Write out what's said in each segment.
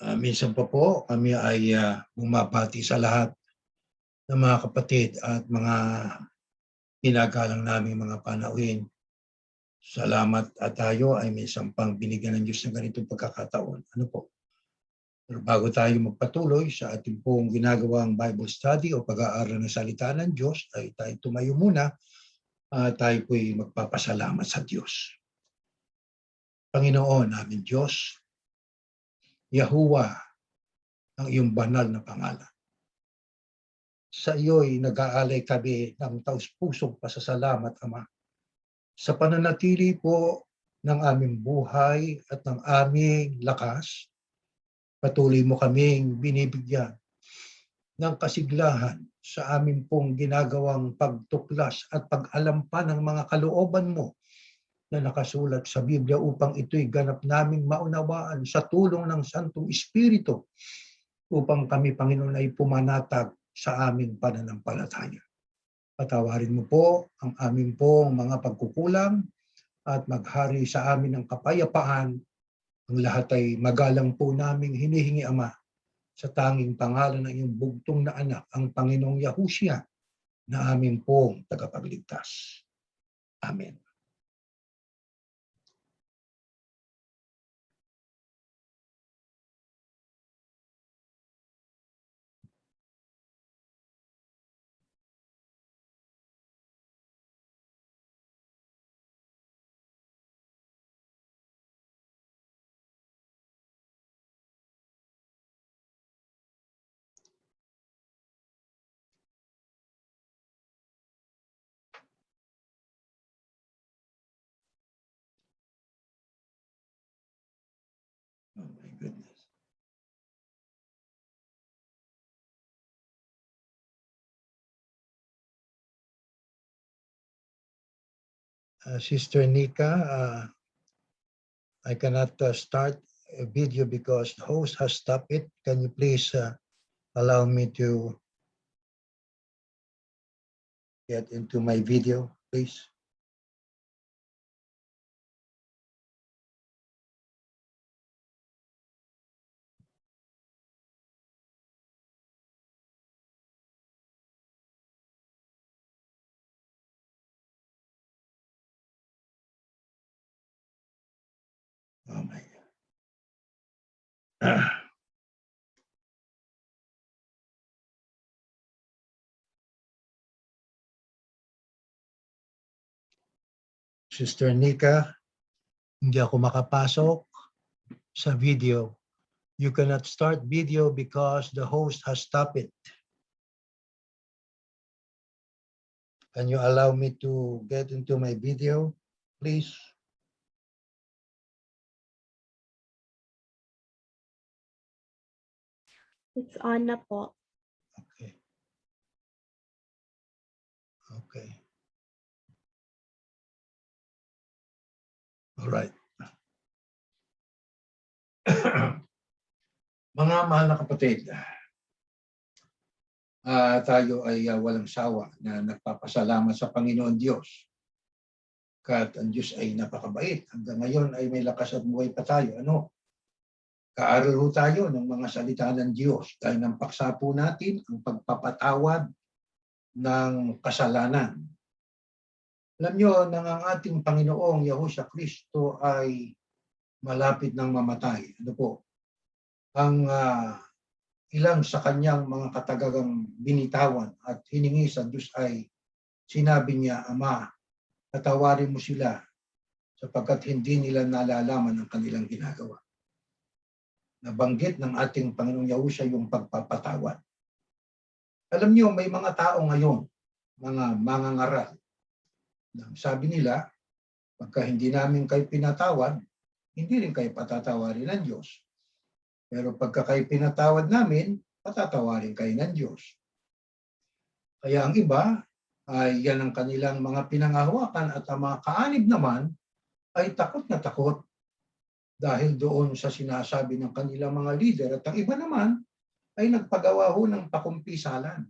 Minsan pa po kami ay bumabati sa lahat ng mga kapatid at mga ginagalang naming mga panauhin. Salamat at tayo ay minsan pang binigyan ng Diyos ng ganitong pagkakataon. Ano po? Pero bago tayo magpatuloy sa ating pong ginagawang Bible study o pag-aaral ng salita ng Diyos, ay tayo tumayo muna at tayo po'y magpapasalamat sa Diyos. Panginoon namin Diyos, Yahuwah, ang iyong banal na pangalan. Sa iyo'y nag-aalay kami ng taus-pusong pasasalamat, Ama, sa pananatili po ng aming buhay at ng aming lakas. Patuloy mo kaming binibigyan ng kasiglahan sa amin pong ginagawang pagtuklas at pag-alam pa ng mga kalooban mo na nakasulat sa Biblia upang ito'y ganap naming maunawaan sa tulong ng Santong Espiritu upang kami, Panginoon, ay pumanatag sa aming pananampalataya. Patawarin mo po ang aming pong mga pagkukulang at maghari sa amin ng kapayapaan. Ang lahat ay magalang po naming hinihingi, Ama, sa tanging pangalan ng iyong bugtong na anak, ang Panginoong Yahushua, na amin pong tagapagligtas. Amen. Oh my goodness. Sister Nika, I cannot start a video because the host has stopped it. Can you please allow me to get into my video, please? Oh my God. Sister Nika, hindi ako makapasok sa video. You cannot start video because the host has stopped it. Can you allow me to get into my video, please? It's on na po. Okay. Okay. All right. Mga mahal na kapatid, tayo ay walang sawa na nagpapasalamat sa Panginoon Diyos. At ang Diyos ay napakabait. Hanggang ngayon ay may lakas at buhay pa tayo. Ano? Kaaral ho tayo ng mga salita ng Diyos dahil ng paksa po natin ang pagpapatawad ng kasalanan. Alam nyo nang ang ating Panginoong Yahushua Kristo ay malapit ng mamatay. Ano po? Ang ilang sa kanyang mga katagagang binitawan at hiningi sa Diyos ay sinabi niya, Ama, patawarin mo sila sapagkat hindi nila nalalaman ang kanilang ginagawa. Nabanggit ng ating Panginoong Yahushua yung pagpapatawad. Alam niyo, may mga tao ngayon, mga mangangaral, sabi nila, pagka hindi namin kayo pinatawad, hindi rin kayo patatawarin ng Diyos. Pero pagka kayo pinatawad namin, patatawarin kayo ng Diyos. Kaya ang iba, ay yan ang kanilang mga pinangahawakan at ang mga kaanib naman ay takot na takot dahil doon sa sinasabi ng kanilang mga leader. At ang iba naman ay nagpagawa ho ng pakumpisalan.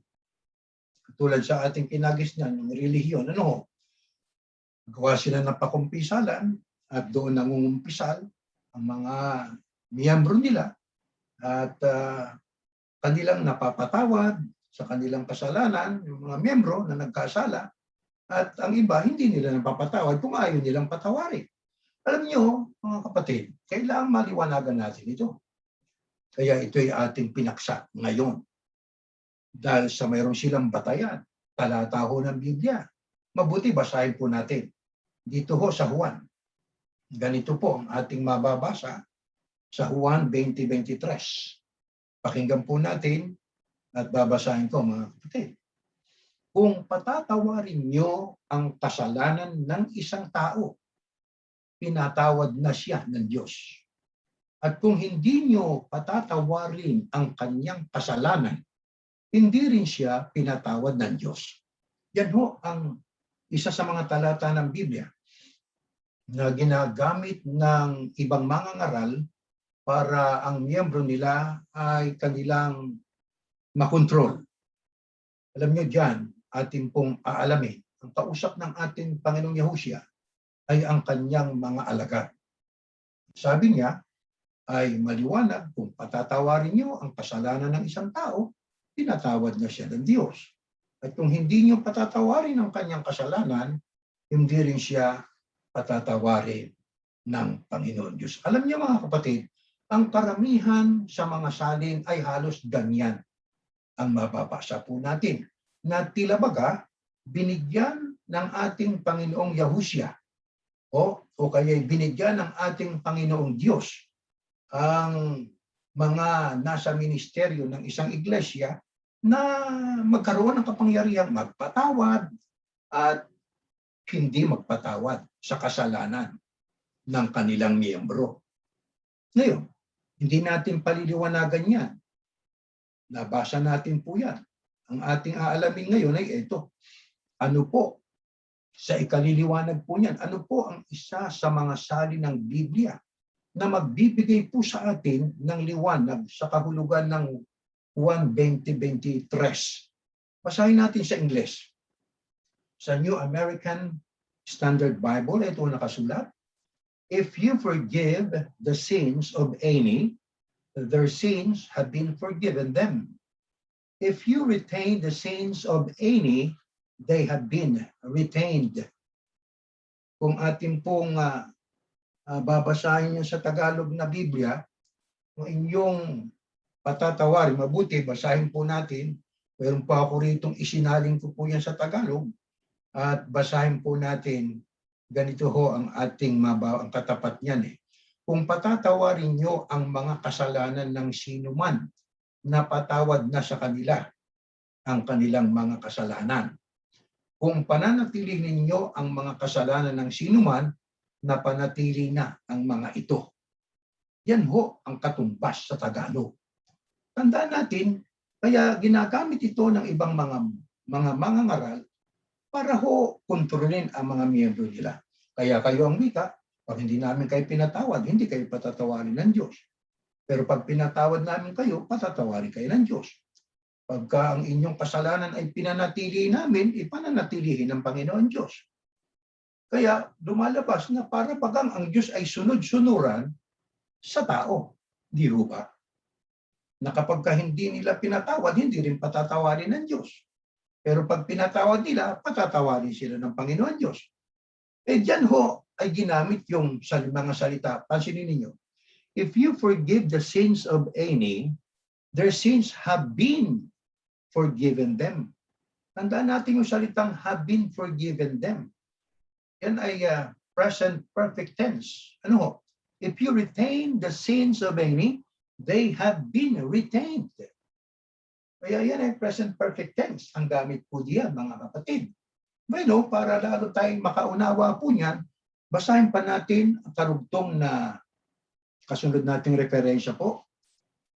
Tulad sa ating kinagisnan, yung relihiyon, ano ho? Gawa sila ng pakumpisalan at doon nangungumpisal ang mga miyembro nila at kanilang napapatawad sa kanilang kasalanan, yung mga miyembro na nagkasala, at ang iba hindi nila napapatawad kung ayaw nilang patawarin. Alam niyo, mga kapatid, kailangang maliwanagan natin ito. Kaya ito'y ating pinaksa ngayon. Dahil sa mayroon silang batayan, talata ho ng Biblia. Mabuti basahin po natin. Dito ho sa Juan. Ganito po ang ating mababasa sa Juan 20:23. Pakinggan po natin at babasahin ko, mga kapatid. Kung patatawarin niyo ang kasalanan ng isang tao, pinatawad na siya ng Diyos. At kung hindi niyo patatawarin ang kanyang kasalanan, hindi rin siya pinatawad ng Diyos. Yan ho ang isa sa mga talata ng Biblia na ginagamit ng ibang mangangaral para ang miyembro nila ay kanilang makontrol. Alam niyo dyan, atin pong aalamin, ang kausap ng ating Panginoong Yahushua ay ang kanyang mga alagad. Sabi niya, ay maliwanag kung patatawarin niyo ang kasalanan ng isang tao, pinatawad na siya ng Diyos. At kung hindi niyo patatawarin ang kanyang kasalanan, hindi rin siya patatawarin ng Panginoon Diyos. Alam niyo mga kapatid, ang karamihan sa mga salin ay halos ganyan ang mababasa po natin. Na tila baga, binigyan ng ating Panginoong Yahushua o kaya'y binigyan ng ating Panginoong Diyos ang mga nasa ministeryo ng isang iglesia na magkaroon ng kapangyarihang magpatawad at hindi magpatawad sa kasalanan ng kanilang miyembro. Ngayon, hindi natin paliliwanagan yan. Nabasa natin po yan. Ang ating aalamin ngayon ay ito. Ano po, sa ikaliliwanag po niyan, ano po ang isa sa mga salin ng Biblia na magbibigay po sa atin ng liwanag sa kahulugan ng Juan 20:23. Basahin natin sa Ingles. Sa New American Standard Bible, ito nakasulat. If you forgive the sins of any, their sins have been forgiven them. If you retain the sins of any, they have been retained. Kung ating pong babasahin niyo sa Tagalog na Biblia, kung inyong patatawarin, mabuti, basahin po natin. Meron pa ako ritong isinaling ko po yan sa Tagalog. At basahin po natin, ganito ho ang ating ang katapat niyan. Kung patatawarin niyo ang mga kasalanan ng sino man, napatawad na sa kanila ang kanilang mga kasalanan. Kung pananatili ninyo ang mga kasalanan ng sino man, napanatili na ang mga ito. Yan ho ang katumbas sa Tagalog. Tandaan natin, kaya ginagamit ito ng ibang mga mangangaral para ho kontrolin ang mga miyembro nila. Kaya kayo ang wika, pag hindi namin kayo pinatawad, hindi kayo patatawarin ng Diyos. Pero pag pinatawad namin kayo, patatawarin kayo ng Diyos. Pagka ang inyong kasalanan ay pinanatili namin, ipananatilihin ng Panginoon Diyos. Kaya lumalabas na para bagang ang Diyos ay sunod-sunuran sa tao. Di ho ba? Na kapag hindi nila pinatawad, hindi rin patatawarin ng Diyos. Pero pag pinatawad nila, patatawarin sila ng Panginoon Diyos. Diyan ho ay ginamit yung mga salita. Pansinin ninyo. If you forgive the sins of any, their sins have been forgiven them. Tandaan natin yung salitang have been forgiven them. Yan ay present perfect tense. Ano ho? If you retain the sins of any, they have been retained. Kaya yan ay present perfect tense. Ang gamit po diyan, mga kapatid. Bueno, para lalo tayong makaunawa po niyan, basahin pa natin ang karugtong na kasunod nating referensya po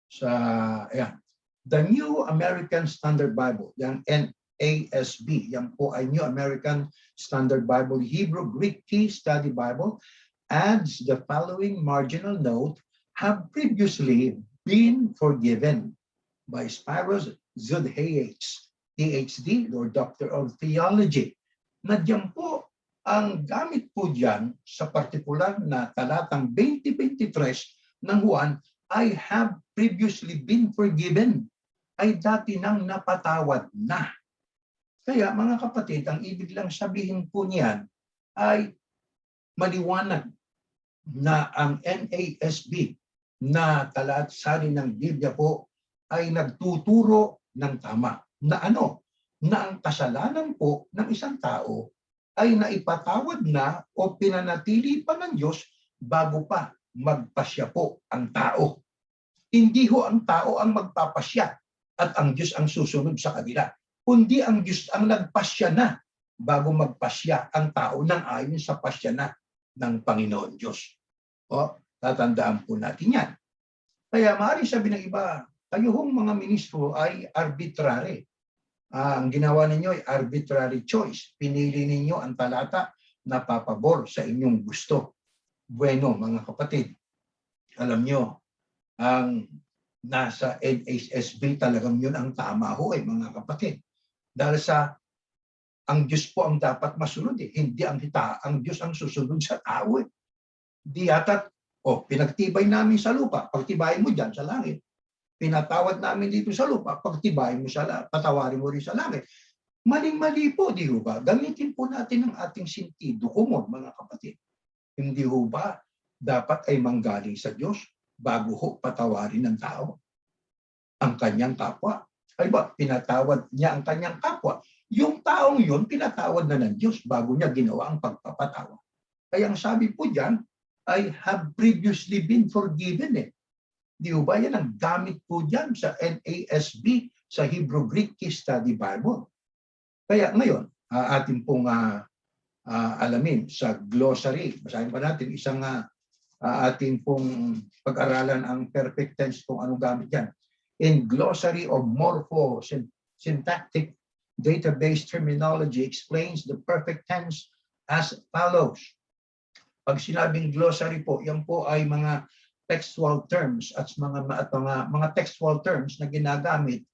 sa The New American Standard Bible, yung NASB. Yan po ay New American Standard Bible, Hebrew Greek Key Study Bible, adds the following marginal note, have previously been forgiven by Spiros Zudhayh, PhD or Doctor of Theology. Nadyan po ang gamit po dyan sa partikular na talatang 20:23 ng Juan I have previously been forgiven. Ay dati nang napatawad na. Kaya mga kapatid, ang ibig lang sabihin po niyan ay maliwanag na ang NASB na talatsalin ng Biblia po ay nagtuturo ng tama. Na ano? Na ang kasalanan po ng isang tao ay naipatawad na o pinanatili pa ng Diyos bago pa magpasya po ang tao. Hindi ho ang tao ang magpapasya at ang Diyos ang susunod sa kanila. Kundi ang Diyos ang nagpasya na bago magpasya ang tao nang ayon sa pasya na ng Panginoon Diyos. O, tatandaan po natin yan. Kaya maaari sabi ng iba, kayo hong mga ministro ay arbitrary. Ang ginawa ninyo ay arbitrary choice. Pinili ninyo ang talata na papabor sa inyong gusto. Bueno, mga kapatid, alam nyo, ang nasa NASB talagang yun ang tama ho mga kapatid. Dahil sa ang Diyos po ang dapat masunod hindi ang Diyos ang susunod sa tao Di yata, pinagtibay namin sa lupa, pagtibayin mo dyan sa langit. Pinatawad namin dito sa lupa, pagtibayin mo patawarin mo rin sa langit. Maling-mali po, di ho ba? Gamitin po natin ang ating sentido komon, mga kapatid. Hindi ho ba dapat ay manggaling sa Diyos bago ho patawarin ng tao ang kanyang kapwa? Ay ba, pinatawad niya ang kanyang kapwa. Yung taong yun, pinatawad na ng Diyos bago niya ginawa ang pagpapatawa. Kaya ang sabi po dyan, I have previously been forgiven Di ba yan ang gamit po dyan sa NASB, sa Hebrew Greek Case Study Bible. Kaya ngayon, atin pong alamin sa glossary. Basahin pa natin isang ating pong pag-aralan ang perfect tense kung anong gamit yan. In Glossary of Morpho-Syntactic Database Terminology explains the perfect tense as follows. Pag sinabing glossary po, yan po ay mga textual terms at mga textual terms na ginagamit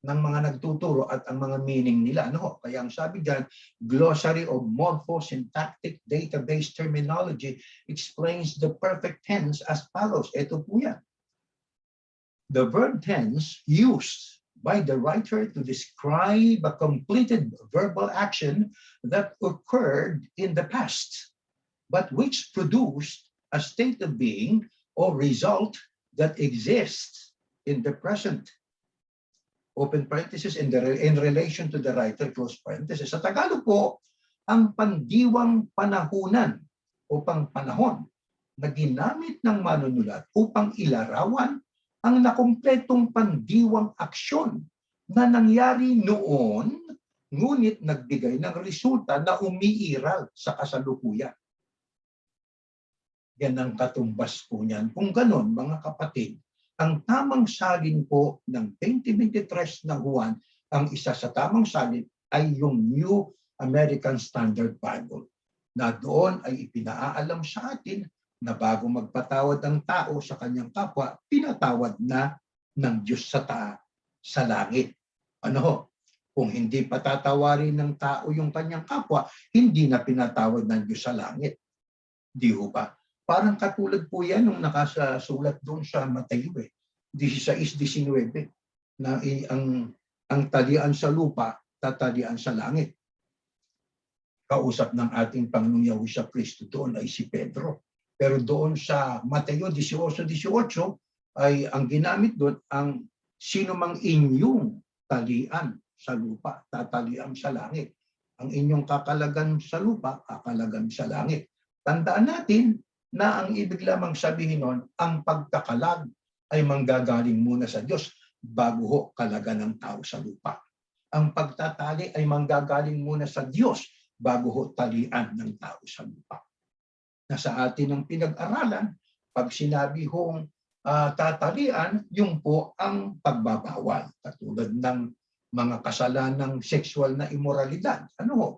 ng mga nagtuturo at ang mga meaning nila. Ano? Kaya ang sabi dyan, Glossary of Morpho-Syntactic Database Terminology explains the perfect tense as follows. Ito po yan. The verb tense used by the writer to describe a completed verbal action that occurred in the past, but which produced a state of being or result that exists in the present. Open parenthesis, in relation to the writer, close parenthesis. Sa Tagalog po, ang pandiwang panahunan o pangpanahon na ginamit ng manunulat upang ilarawan ang nakumpletong pandiwang aksyon na nangyari noon, ngunit nagbigay ng resulta na umiiral sa kasalukuyan. Yan ang katumbas po niyan. Kung ganon, mga kapatid, ang tamang salin po ng 2023 na Juan, ang isa sa tamang salin ay yung New American Standard Bible, na doon ay ipinaalam sa atin na bago magpatawad ang tao sa kanyang kapwa, pinatawad na ng Diyos sa langit. Ano? Kung hindi patatawarin ng tao yung kanyang kapwa, hindi na pinatawad ng Diyos sa langit. Di ho ba? Parang katulad po yan nung nakasulat doon sa Mateo 16:19 na ang talian sa lupa, tatalian sa langit. Kausap ng ating Panginoong Yahushua Kristo doon ay si Pedro. Pero doon sa Mateo 18:18 ay ang ginamit doon ang sino mang inyong talian sa lupa, tatalian sa langit. Ang inyong kakalagan sa lupa, kakalagan sa langit. Tandaan natin na ang ibig lamang sabihin nun, ang pagkakalag ay manggagaling muna sa Diyos bago ho kalagan ng tao sa lupa. Ang pagtatali ay manggagaling muna sa Diyos bago ho talian ng tao sa lupa. Nasa atin ang pinag-aralan, pag sinabi hong tatalian, yung po ang pagbabawal. Katulad ng mga kasalanang sexual na immoralidad. Ano ho?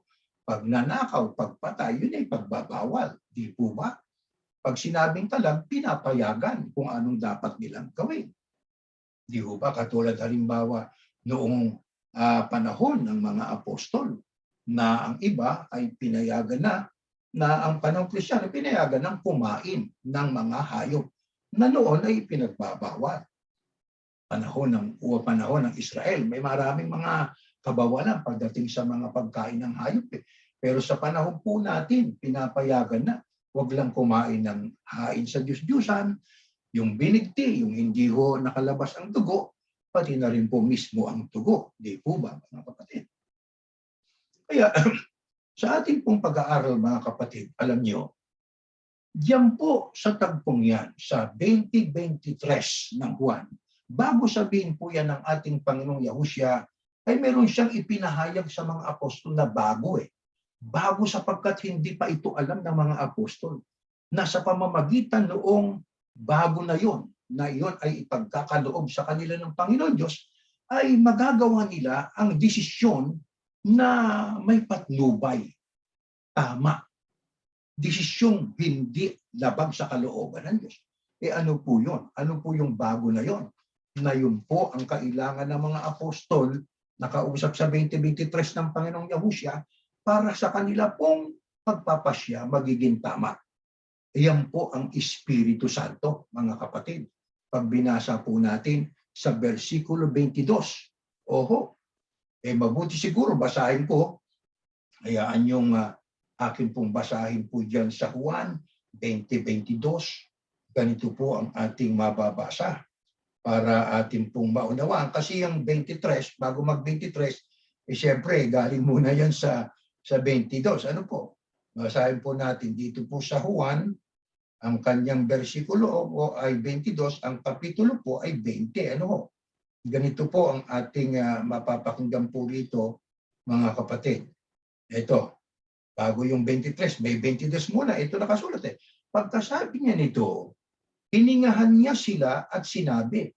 Pagnanakaw, pagpatay, yun ay pagbabawal. Di po ba? Pag sinabing talag, pinapayagan kung anong dapat nilang gawin. Di ho ba? Katulad halimbawa noong panahon ng mga apostol na ang iba ay pinayagan na ang panahon Kristiyano pinayagan ng kumain ng mga hayop na noon ay pinagbabawal. Panahon ng Israel, may maraming mga kabawalan pagdating sa mga pagkain ng hayop. Pero sa panahon po natin, pinapayagan na huwag lang kumain ng hain sa Diyos-Diyusan, yung binigti, yung hindi ho nakalabas ang dugo, pati na rin po mismo ang dugo. Di po ba, mga kapatid? Kaya sa ating pong pag-aaral, mga kapatid, alam nyo, diyan po sa tagpong yan, sa 20:23 ng Juan, bago sabihin po yan ng ating Panginoong Yahushua, ay meron siyang ipinahayag sa mga apostol na bago Bago sapagkat hindi pa ito alam ng mga apostol. Na sa pamamagitan noong bago na yon ay ipagkakaloob sa kanila ng Panginoon Diyos, ay magagawa nila ang desisyon na may patnubay. Tama. Desisyong hindi labag sa kalooban ng Diyos. Ano po yun? Ano po yung bago na yon? Na yun po ang kailangan ng mga apostol na kausap sa 20:23 ng Panginoong Yahushua para sa kanila pong pagpapasya magiging tama. Iyan po ang Espiritu Santo, mga kapatid. Pag binasa po natin sa versikulo 22, mabuti siguro basahin ko. Hayaan yung akin pong basahin po dyan sa Juan 20:22. Ganito po ang ating mababasa para ating pong maunawaan. Kasi yung 23, bago mag-23, siyempre galing muna yan sa 22. Ano po? Basahin po natin dito po sa Juan, ang kanyang versikulo ay 22, ang kapitulo po ay 20. Ganito po ang ating mapapakinggan po rito, mga kapatid. Ito, bago yung 23, may 22 muna. Ito nakasulat Pagkasabi niya nito, hiningahan niya sila at sinabi,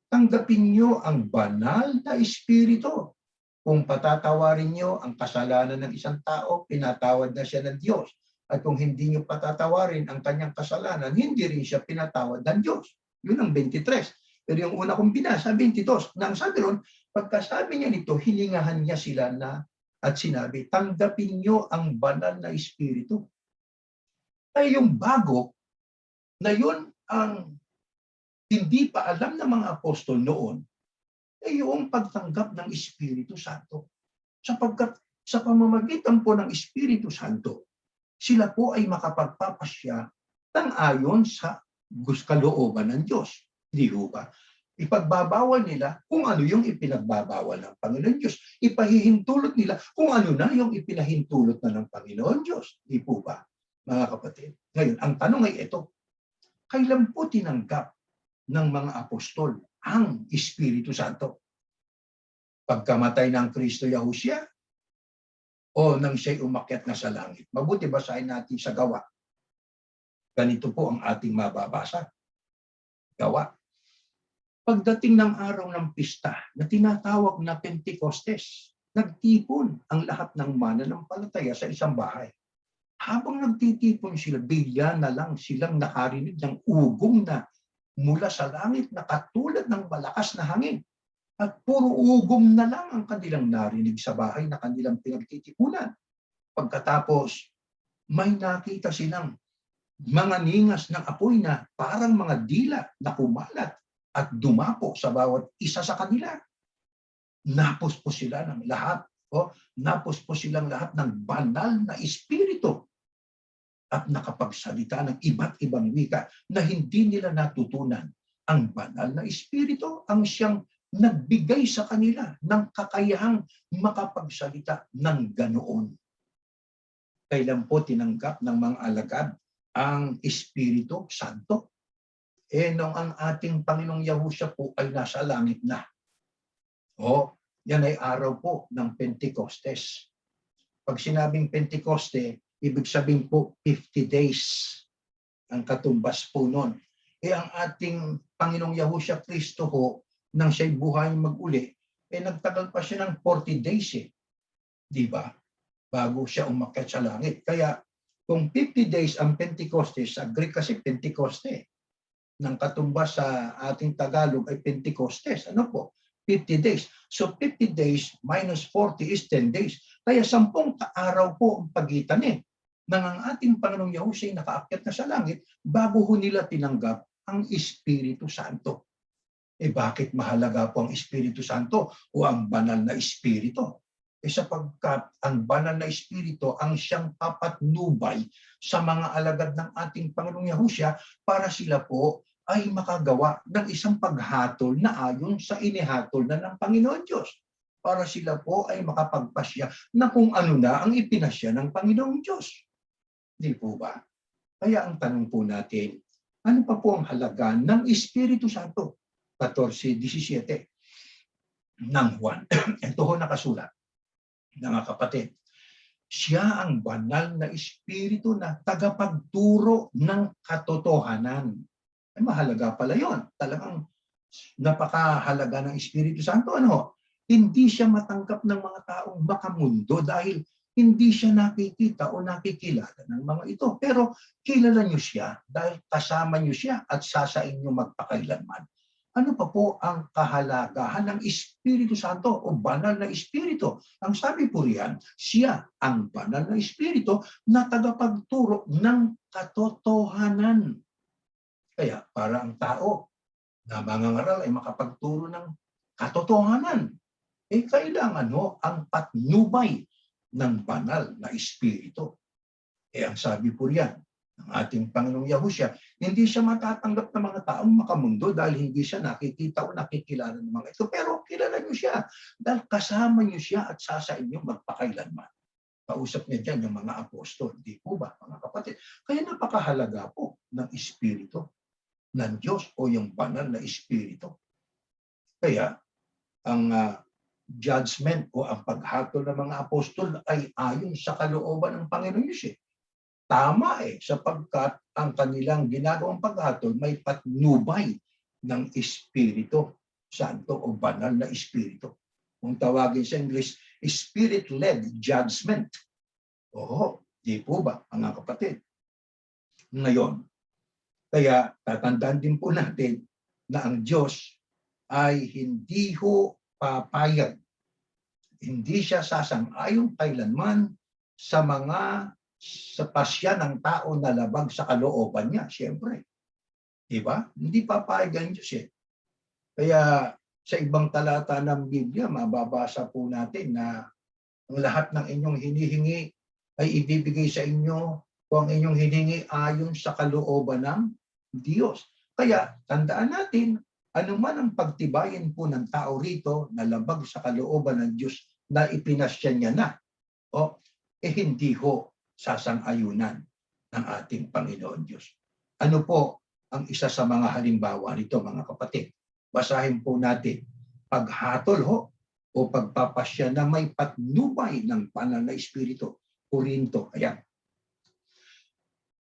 tanggapin niyo ang banal na Espiritu. Kung patatawarin niyo ang kasalanan ng isang tao, pinatawad na siya ng Diyos. At kung hindi niyo patatawarin ang kanyang kasalanan, hindi rin siya pinatawad ng Diyos. Yun ang 23. Pero yung una kong binasa, 22. Nang sabi ron, pagkasabi niya nito, hiningahan niya sila at sinabi, tanggapin niyo ang banal na Espiritu. Ay yung bago, na yun ang hindi pa alam ng mga apostol noon, ay yung pagtanggap ng Espiritu Santo. Sapagkat sa pamamagitan po ng Espiritu Santo, sila po ay makapagpapasya ng ayon sa kalooban ng Diyos. Di ba? Ipagbabawal nila kung ano yung ipinagbabawal ng Panginoon Diyos. Ipahihintulot nila kung ano na yung ipinahintulot na ng Panginoon Diyos. Di po ba, mga kapatid? Ngayon, ang tanong ay ito, kailan po tinanggap ng mga apostol ang Espiritu Santo? Pagkamatay ng Kristo Yahushua o nang siya'y umakyat na sa langit? Mabuti basahin natin sa Gawa. Ganito po ang ating mababasa. Gawa. Pagdating ng araw ng pista na tinatawag na Pentecostes, nagtipon ang lahat ng mananampalataya sa isang bahay. Habang nagtitipon sila, bigla na lang silang nakarinig ng ugong na mula sa langit na katulad ng malakas na hangin. At puro ugong na lang ang kanilang narinig sa bahay na kanilang pinagtitipunan. Pagkatapos, may nakita silang mga ningas ng apoy na parang mga dila na kumalat at dumapo sa bawat isa sa kanila. Napos sila ng lahat. Napos silang lahat ng banal na espiritu at nakapagsalita ng iba't ibang wika na hindi nila natutunan. Ang banal na espiritu ang siyang nagbigay sa kanila ng kakayahang makapagsalita ng ganoon. Kailan po tinanggap ng mga alagad ang Espiritu Santo? Nung ang ating Panginoong Yahushua po ay nasa langit na. Yan ay araw po ng Pentecostes. Pag sinabing Pentecoste, ibig sabihin po 50 days ang katumbas po nun. Ang ating Panginoong Yahushua Kristo ho, nang siya'y buhay mag-uli, nagtagal pa siya ng 40 days Di ba? Bago siya umakyat sa langit. Kaya kung 50 days ang Pentecostes, sa Greek kasi Pentecoste, ng katumbas sa ating Tagalog ay Pentecostes. 50 days. So 50 days minus 40 is 10 days. Kaya 10 araw po ang pagitan nang ang ating Panginoong Yahushua ay nakaakyat na sa langit bago ho nila tinanggap ang Espiritu Santo. Bakit mahalaga po ang Espiritu Santo o ang banal na Espiritu? Sapagkat ang banal na Espiritu ang siyang papatnubay sa mga alagad ng ating Panginoong Yahusya para sila po ay makagawa ng isang paghatol na ayon sa inihatol na ng Panginoon Diyos. Para sila po ay makapagpasya na kung ano na ang ipinasya ng Panginoong Diyos. Di po ba? Kaya ang tanong po natin, ano pa po ang halaga ng Espiritu Santo? 14:17 ng Juan. Ito ho nakasulat. Mga kapatid, siya ang banal na Espiritu na tagapagturo ng katotohanan. Mahalaga pala yun. Talagang napakahalaga ng Espiritu Santo. Ano? Hindi siya matanggap ng mga taong makamundo dahil hindi siya nakikita o nakikilala ng mga ito. Pero kilala niyo siya dahil kasama niyo siya at sasain niyo magpakailanman. Ano pa po ang kahalagahan ng Espiritu Santo o banal na Espiritu? Ang sabi po riyan, siya ang banal na Espiritu na tagapagturo ng katotohanan. Kaya para ang tao na mangangaral ay makapagturo ng katotohanan, kailangan ang patnubay ng banal na Espiritu. Ang sabi po riyan, ng ating Panginoong Yahusya, hindi siya matatanggap ng mga taong makamundo dahil hindi siya nakikita o nakikilala ng mga ito. Pero kilala niyo siya dahil kasama niyo siya at sasain niyo magpakailanman. Kausap niya dyan yung mga apostol. Di po ba, mga kapatid? Kaya napakahalaga po ng Espiritu ng Diyos o yung banal na Espiritu. Kaya ang judgment o ang paghatol ng mga apostol ay ayon sa kalooban ng Panginoon Diyos. Tama sapagkat ang kanilang ginagawang paghatol may patnubay ng Espiritu Santo o banal na Espiritu. Kung tawagin sa English, Spirit-led judgment. Oo, di po ba, mga kapatid? Ngayon, kaya tatandaan din po natin na ang Diyos ay hindi papayag. Hindi siya sasang-ayon kailanman sa pasya ng tao na labag sa kalooban niya, siyempre. Diba? Hindi papayag ang Diyos Kaya sa ibang talata ng Biblia, mababasa po natin na ang lahat ng inyong hinihingi ay ibibigay sa inyo kung ang inyong hinihingi ayon sa kalooban ng Diyos. Kaya tandaan natin, anuman ang pagtibayin po ng tao rito na labag sa kalooban ng Diyos na ipinasya niya na, hindi sasang-ayunan ng ating Panginoon Diyos. Ano po ang isa sa mga halimbawa nito, mga kapatid? Basahin po natin. Paghatol o pagpapasya na may patnubay ng banal na Espiritu. Korinto. Ayan.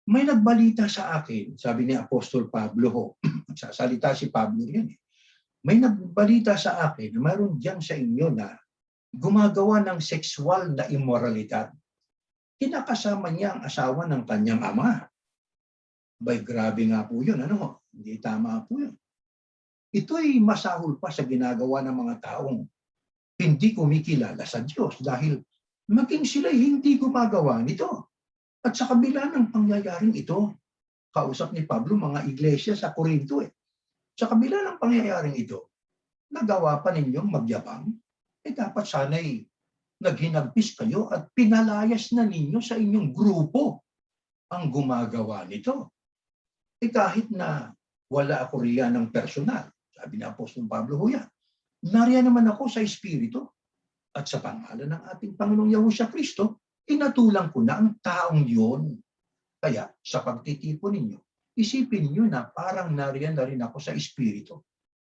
May nagbalita sa akin, sabi ni Apostol Pablo Sasalita si Pablo yan May nagbalita sa akin na mayroon diyan sa inyo na gumagawa ng sexual na immoralidad. Kinakasama niya ang asawa ng kanyang ama. Grabe nga po yun. Hindi tama po yun. Ito'y masahol pa sa ginagawa ng mga taong hindi kumikilala sa Diyos dahil maging sila'y hindi gumagawa nito. At sa kabila ng pangyayaring ito, kausap ni Pablo mga iglesia sa Corinto. Sa kabila ng pangyayaring ito, nagawa pa ninyong magyabang, dapat sana'y naghinagpis kayo at pinalayas na ninyo sa inyong grupo ang gumagawa nito. Kahit na wala ako riyan ng personal, sabi ni Apostol Pablo nariyan naman ako sa Espiritu at sa pangalan ng ating Panginoong Yahusya Kristo, inatulang ko na ang taong yun. Kaya sa pagtitipon ninyo, isipin niyo na parang nariyan na rin ako sa Espiritu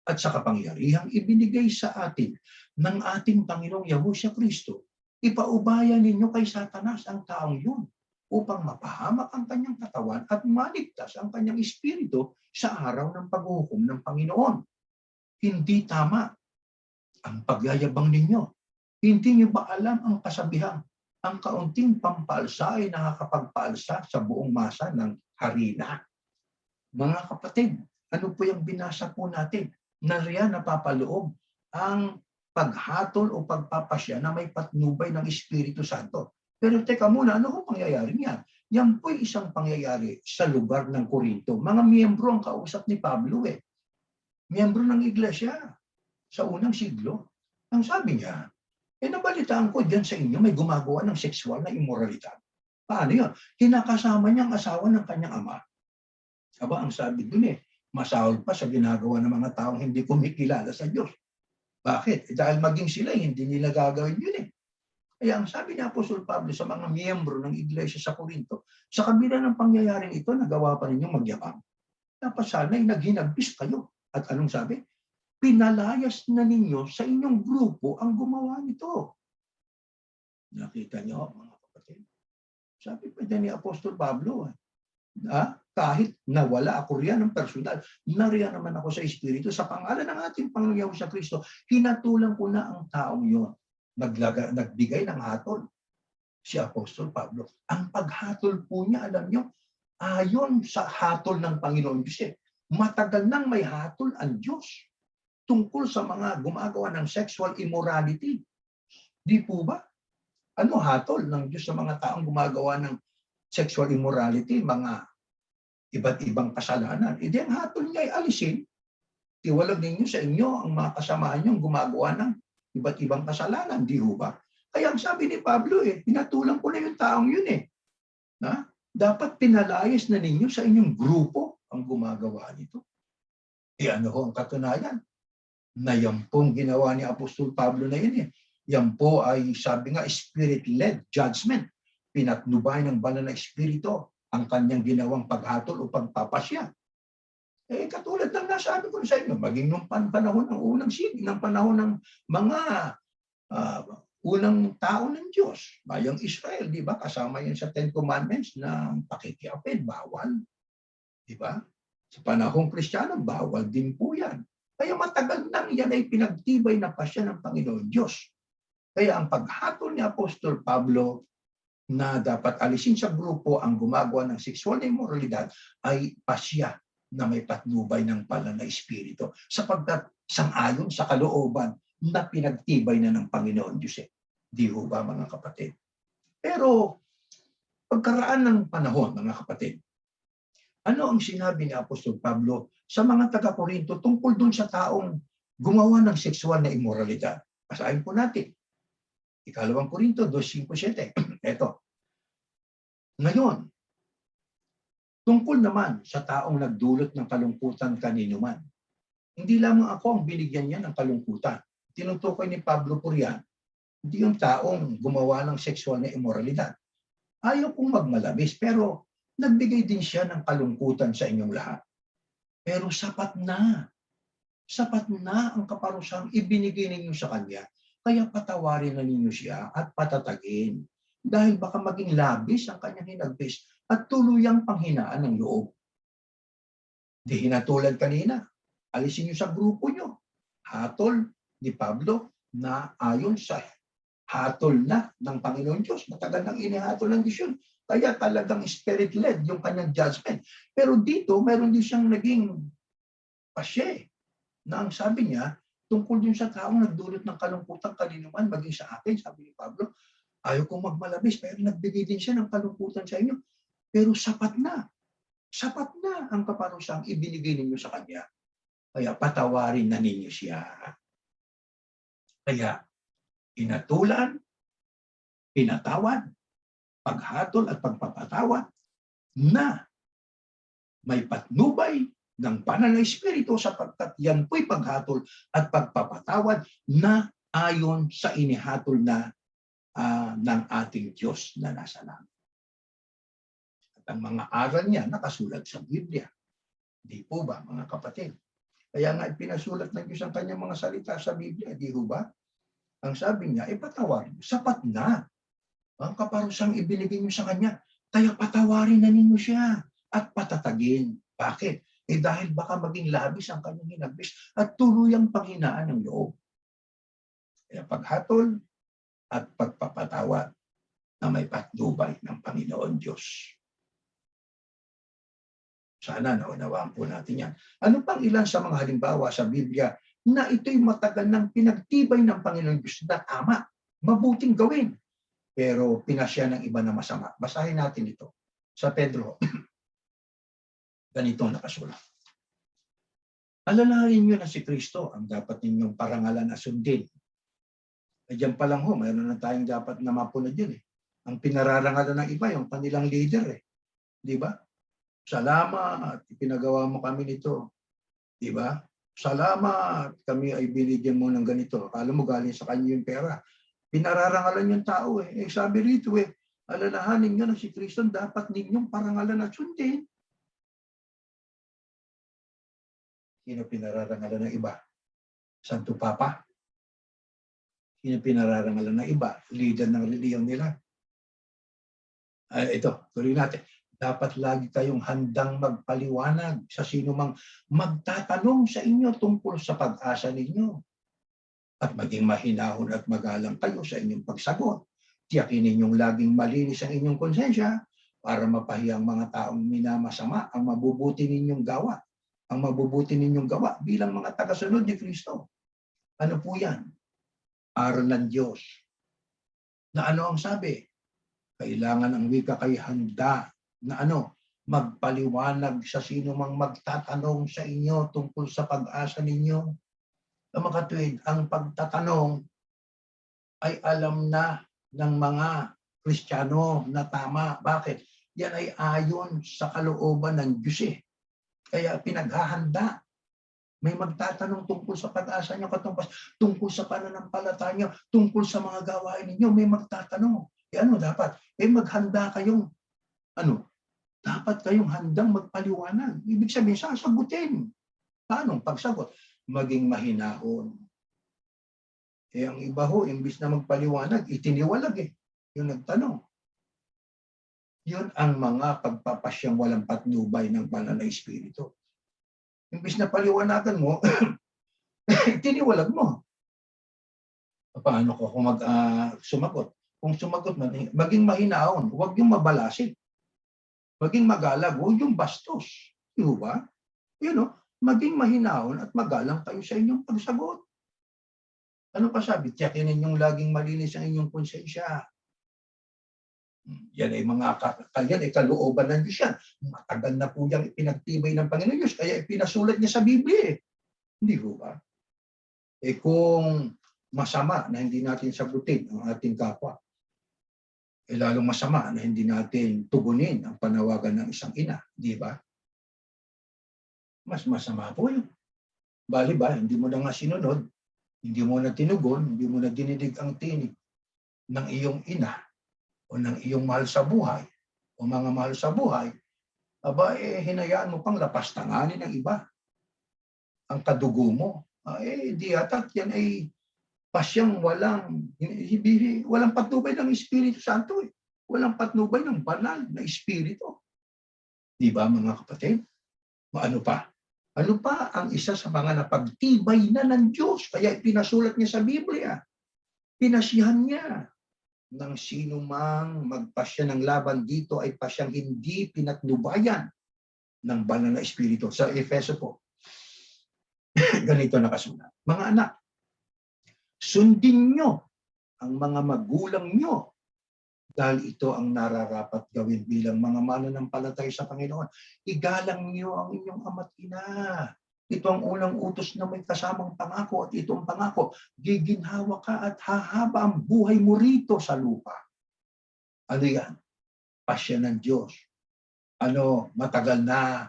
at sa kapangyarihang ibinigay sa atin ng ating Panginoong Yahusya Kristo, ipaubaya ninyo kay Satanas ang taong yun upang mapahamak ang kanyang katawan at maligtas ang kanyang espiritu sa araw ng paghuhukom ng Panginoon. Hindi tama ang pagyayabang ninyo. Hindi niyo ba alam ang kasabihan? Ang kaunting pampaalsa ay nakakapagpaalsa sa buong masa ng harina. Mga kapatid, ano po yung binasa po natin? Nariyan napapaloob ang paghatol o pagpapasya na may patnubay ng Espiritu Santo. Pero teka muna, ano kung mangyayari niyan? Yan po'y isang pangyayari sa lugar ng Corinto. Mga miyembro ang kausap ni Pablo eh. Miyembro ng iglesia sa unang siglo. Ang sabi niya, nabalitaan ko dyan sa inyo may gumagawa ng sexual na immoralidad. Paano yun? Kinakasama niya ang asawa ng kanyang ama. Aba, ang sabi dun masahol pa sa ginagawa ng mga taong hindi kumikilala sa Diyos. Bakit? Dahil maging sila, hindi nila gagawin yun eh. Kaya ang sabi ni Apostol Pablo sa mga miyembro ng iglesia sa Corinto, sa kabila ng pangyayaring ito, nagawa pa ninyong magyabang. Dapat sana'y naghinagpis kayo. At anong sabi? Pinalayas na ninyo sa inyong grupo ang gumawa nito. Nakita niyo, mga kapatid. Sabi pa ni Apostol Pablo, kahit nawala ako riyan ng personal, nariyan naman ako sa Espiritu. Sa pangalan ng ating Panginoon sa Kristo, hinatulan ko na ang taong yun. Nagbigay ng hatol si Apostol Pablo. Ang paghatol po niya, alam niyo, ayon sa hatol ng Panginoon Diyos. Matagal nang may hatol ang Diyos tungkol sa mga gumagawa ng sexual immorality. Di po ba? Ano hatol ng Diyos sa mga taong gumagawa ng sexual immorality, mga iba't ibang kasalanan? Hindi ang hatol niya ay alisin. Iwalag ninyo sa inyo ang mga kasamahan niyong gumagawa ng iba't ibang kasalanan, di ho ba? Kaya ang sabi ni Pablo, pinatulang ko na yung taong yun dapat pinalayas na ninyo sa inyong grupo ang gumagawa nito. Ano ho ang katunayan? Na yan pong ginawa ni Apostol Pablo na yun Yan po ay, sabi nga, spirit-led judgment. Pinatnubay ng banal na espiritu ang kanyang ginawang paghatol o pagpapasya. Katulad ng nasabi ko sa inyo, maging nung panahon ng unang siglo, ng panahon ng mga unang tao ng Diyos, bayang Israel, di ba? Kasama yan sa Ten Commandments na pakikiapid, bawal. Di ba? Sa panahong Kristiyano, bawal din po yan. Kaya matagal nang yan ay pinagtibay na pasya ng Panginoon Diyos. Kaya ang paghatol ni Apostol Pablo na dapat alisin sa grupo ang gumagawa ng sexual na immoralidad ay pasya na may patnubay ng banal na espiritu sapagkat sang-ayon sa kalooban na pinagtibay na ng Panginoon Diyos. Di ho ba, mga kapatid? Pero pagkaraan ng panahon, mga kapatid, ano ang sinabi ni Apostol Pablo sa mga taga-Korinto tungkol dun sa taong gumawa ng sexual na immoralidad? Basahin po natin. 2 Korinto 2:5-7. Eto. Ngayon, tungkol naman sa taong nagdulot ng kalungkutan kanino man, hindi lamang ako ang binigyan niya ng kalungkutan. Tinutukoy ni Pablo po yan, hindi yung taong gumawa ng sexual na immoralidad. Ayaw kong magmalabis, pero nagbigay din siya ng kalungkutan sa inyong lahat. Pero sapat na ang kaparusang ibinigay ninyo sa kanya, kaya patawarin na ninyo siya at patatagin. Dahil baka maging labis ang kanyang hinagpis at tuluyang panghinaan ng loob. Di hinatulad kanina, alisin niyo sa grupo niyo. Hatol ni Pablo na ayon sa hatol na ng Panginoon Diyos. Matagal nang inihatol ng Diyos yun. Kaya talagang spirit-led yung kanyang judgment. Pero dito, meron din siyang naging pasye na ang sabi niya, tungkol din sa taong nagdulot ng kalungkutan kanino man, maging sa akin, sabi ni Pablo, ayaw kong magmalabis, pero nagbigay din siya ng kalungkutan sa inyo. Pero sapat na ang kaparusang ibinigay ninyo sa kanya. Kaya patawarin na ninyo siya. Kaya inatulan, pinatawad, paghatol at pagpapatawad na may patnubay ng banal na espiritu sapagkat yan po'y paghatol at pagpapatawad na ayon sa inihatol na ng ating Diyos na nasa langit. At ang mga aral niya nakasulat sa Biblia. Di po ba, mga kapatid? Kaya nga pinasulat ng Diyos ang kanyang mga salita sa Biblia, di po ba? Ang sabi niya, patawarin. Sapat na ang kaparusang ibinigay niyo sa kanya. Kaya patawarin na ninyo siya at patatagin. Bakit? Dahil baka maging labis ang kanyang hinagpis at tuluyang panghinaan ng loob. Kaya paghatol at pagpapatawad na may patnubay ng Panginoon Diyos. Sana naunawaan po natin yan. Ano pang ilan sa mga halimbawa sa Biblia na ito'y matagal ng pinagtibay ng Panginoon Diyos na tama, mabuting gawin, pero pinasya ng iba na masama. Basahin natin ito. sa Pedro, ganito nakasulat. Alalahanin niyo na si Kristo ang dapat ninyong parangalan at sundin. Diyan pa lang mayroon na tayong dapat na mapunod yun eh. Ang pinararangalan ng iba, yung kanilang leader eh. Di ba? Salamat, ipinagawa mo kami nito. Di ba? Salamat, kami ay binigyan mo ng ganito. Akala mo galing sa kanya yung pera. Pinararangalan yung tao eh. Sabi rito eh, alalahanin niyo na si Kristo dapat ninyong parangalan at sundin. Sino pinararangalan ng iba? Santo Papa. Sino pinararangalan ng iba? Leader ng reliyon nila. Ito, tuloy natin. Dapat lagi kayong handang magpaliwanag sa sino mang magtatanong sa inyo tungkol sa pag-asa ninyo. At maging mahinahon at magalang kayo sa inyong pagsagot. Tiyakin ninyong laging malinis ang inyong konsensya para mapahiya ang mga taong minamasama ang mabubuti ninyong gawa. Ang mabubuti ninyong gawa bilang mga tagasunod ni Kristo. Ano po yan? Aral ng Diyos. Na ano ang sabi? Kailangan ang wika kay handa na magpaliwanag sa sino mang magtatanong sa inyo tungkol sa pag-asa ninyo. Ang makatuwid, ang pagtatanong ay alam na ng mga Kristiyano na tama. Bakit? Yan ay ayon sa kalooban ng Diyos eh. Kaya pinaghahanda. May magtatanong tungkol sa pag-asa nyo, tungkol sa pananampalataya nyo, tungkol sa mga gawain ninyo, may magtatanong. Dapat? Maghanda kayong, dapat kayong handang magpaliwanag. Ibig sabihin, sasagutin. Paano? Pagsagot, maging mahinahon. Ang iba imbis na magpaliwanag, itiniwalag eh. Yung nagtanong. Yun ang mga pagpapasyang walang patnubay ng banal na Espiritu. Imbis na paliwanagan mo, tiniwalag mo. Paano ko kung sumagot? Kung sumagot man, maging mahinahon, huwag yung mabalasin. Maging magalag, huwag yung bastos. Di ba? Maging mahinahon at magalang kayo sa inyong pagsagot. Ano pa sabi? Tiyakin ninyong laging malinis ang inyong konsensya. Yan ay kalooban ng Diyos yan. Matagal na po yung ipinagtibay ng Panginoon Diyos, kaya ipinasulat niya sa Biblia eh. Hindi po ba? Kung masama na hindi natin sagutin ang ating kapwa, lalong masama na hindi natin tugunin ang panawagan ng isang ina, di ba? Mas masama po yun. Bali ba, hindi mo na nga sinunod, hindi mo na tinugon, hindi mo na dinidig ang tinig ng iyong ina, o ng iyong mahal sa buhay, o mga mahal sa buhay, hinayaan mo pang lapastanganin ng iba. Ang kadugo mo, di atat yan ay pasyang walang patnubay ng Espiritu Santo eh. Walang patnubay ng banal na Espiritu. Di ba mga kapatid? Ano pa? Ano pa ang isa sa mga napagtibay na ng Diyos? Kaya pinasulat niya sa Biblia. Pinasihan niya ng sino mang magpasya ng laban dito ay pasyang hindi pinatnubayan ng banal na Espiritu. Sa Efeso po, ganito nakasulat. Mga anak, sundin nyo ang mga magulang nyo dahil ito ang nararapat gawin bilang mga mananampalataya sa Panginoon. Igalang nyo ang inyong ama't ina. Ito ang unang utos na may kasamang pangako at itong pangako, giginhawa ka at hahaba ang buhay mo rito sa lupa. Ano yan? Pasya ng Diyos. Matagal na.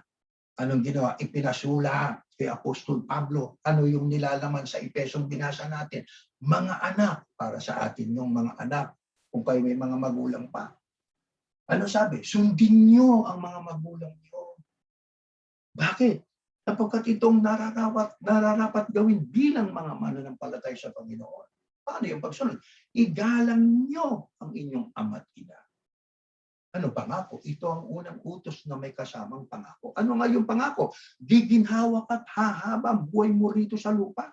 Anong ginawa? Ipinasulat kay Apostol Pablo. Ano yung nilalaman sa Efesong binasa natin? Mga anak, para sa atin yung mga anak, kung kayo may mga magulang pa. Ano sabi? Sundin nyo ang mga magulang nyo. Bakit? Sapagkat itong nararapat gawin bilang mga mananampalataya sa Panginoon. Paano yung pagsunod? Igalang nyo ang inyong ama't ina. Ano pangako? Ito ang unang utos na may kasamang pangako. Ano nga yung pangako? Giginhawak at hahaba ang buhay mo rito sa lupa.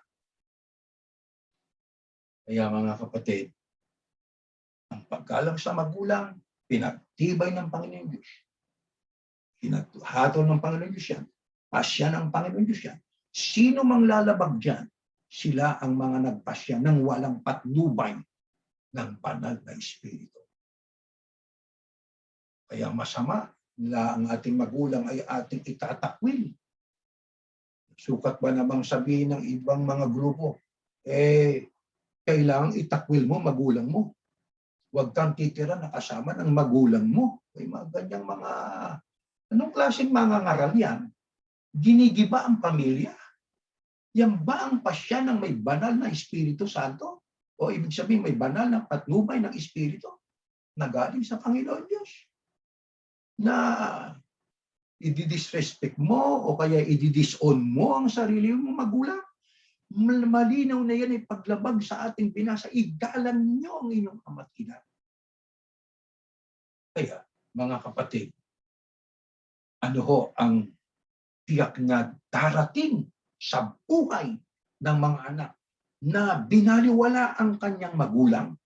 Kaya mga kapatid, ang paggalang sa magulang, pinagtibay ng Panginoon Diyos. Hatol ng Panginoon Diyos yan. Pasya ng Panginoon Diyos yan. Sino mang lalabag dyan, sila ang mga nagpasya ng walang patnubay ng banal na Espiritu. Kaya masama na ang ating magulang ay ating itatakwil. Sukat ba namang sabihin ng ibang mga grupo, kailangang itakwil mo magulang mo. Huwag kang titira na kasama ng magulang mo. May mga ganyang mga, anong klaseng mga ngaral yan? Ginigiba ang pamilya? Yan ba ang pasya ng may banal na Espiritu Santo? O ibig sabihin may banal na patnubay ng Espiritu na galing sa Panginoon Diyos? Na i-disrespect mo o kaya i-disown mo ang sarili mong magulang? Malinaw na yan ay paglabag sa ating binasa. Igalang nyo ang inyong ama't ina. Kaya, mga kapatid, ano ho ang tiyak na darating sa buhay ng mga anak na binaliwala ang kanyang magulang,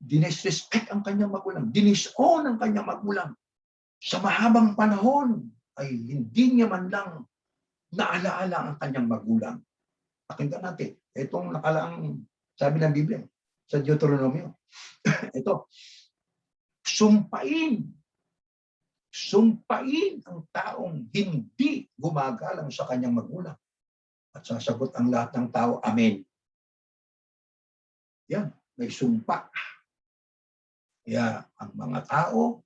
dinisrespect ang kanyang magulang, dinisown ang kanyang magulang, sa mahabang panahon ay hindi niya man lang naalaala ang kanyang magulang. Pakinggan natin, itong nakalaang sabi ng Biblia sa Deuteronomio. Ito, sumpain ang taong hindi gumagalang sa kanyang magulang. At sasagot ang lahat ng tao, Amen. Yan, may sumpa. Kaya ang mga tao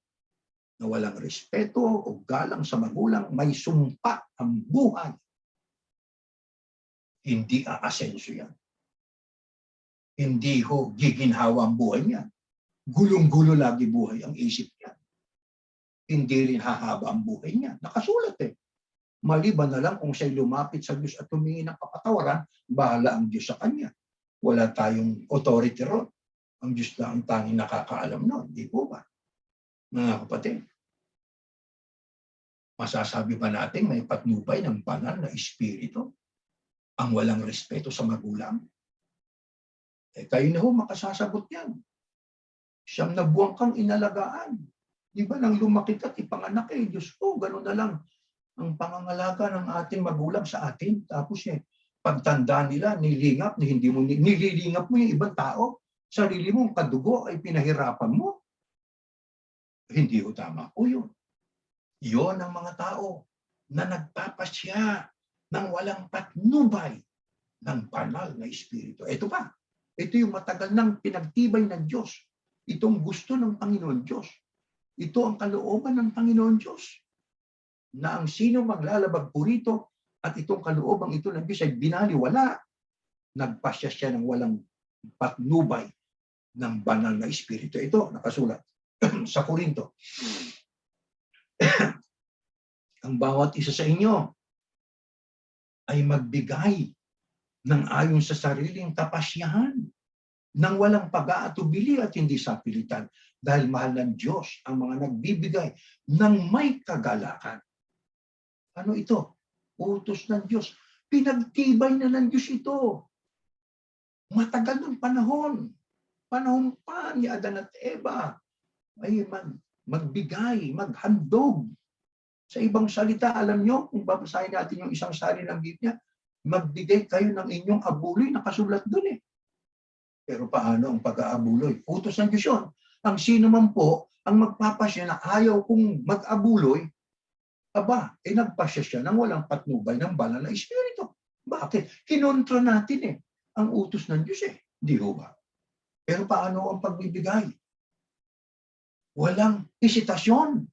na walang respeto o galang sa magulang, may sumpa ang buhay. Hindi aasenso yan. Hindi ho giginhawa ang buhay niya. Gulong-gulo lagi buhay ang isip niya. Hindi rin hahaba ang buhay niya. Nakasulat eh. Maliban na lang kung siya'y lumapit sa Diyos at humingi ng kapatawaran, bahala ang Diyos sa kanya. Wala tayong authority ron. Ang Diyos na ang tanging nakakaalam nun. Di po ba? Mga kapatid, masasabi ba natin may patnubay ng banal na espiritu ang walang respeto sa magulang? Kayo na ho makasasagot yan. Siyam na buwan kang inalagaan. Di ba nang lumaki at ipanganak Diyos ko, gano'n na lang ang pangangalaga ng ating magulang sa atin. Tapos pagtanda nila, nililingap, nililingap mo yung ibang tao. Sarili mong kadugo ay pinahirapan mo. Hindi ho tama po yun. Yun ang mga tao na nagpapasya ng walang patnubay ng banal na espiritu. Ito pa, ito yung matagal nang pinagtibay ng Diyos. Itong gusto ng Panginoon Diyos. Ito ang kalooban ng Panginoon Diyos. Na ang sino maglalabag po rito at itong kaloobang ito ng Diyos ay binaliwala. Nagpasya siya ng walang patnubay ng banal na espiritu. Ito, nakasulat sa Korinto. Ang bawat isa sa inyo ay magbigay ng ayon sa sariling kapasyahan, ng walang pag-aatubili at hindi sa pilitan. Dahil mahal ng Diyos ang mga nagbibigay ng may kagalakan. Ano ito? Utos ng Diyos. Pinagtibay na ng Diyos ito. Matagal ng panahon. Panahon pa ni Adan at Eva ay magbigay, maghandog. Sa ibang salita, alam nyo, kung babasahin natin yung isang salin ng Biblia, magbigay kayo ng inyong abuloy, nakasulat doon eh. Pero paano ang pag-aabuloy? Utos ng Diyos yun. Ang sino man po ang magpapasya na ayaw kung mag-abuloy, nagpasya siya nang walang patnubay ng banal na espiritu. Bakit? Kinontra natin eh. Ang utos ng Diyos eh. Di ho ba? Pero paano ang pagbibigay? Walang hesitasyon.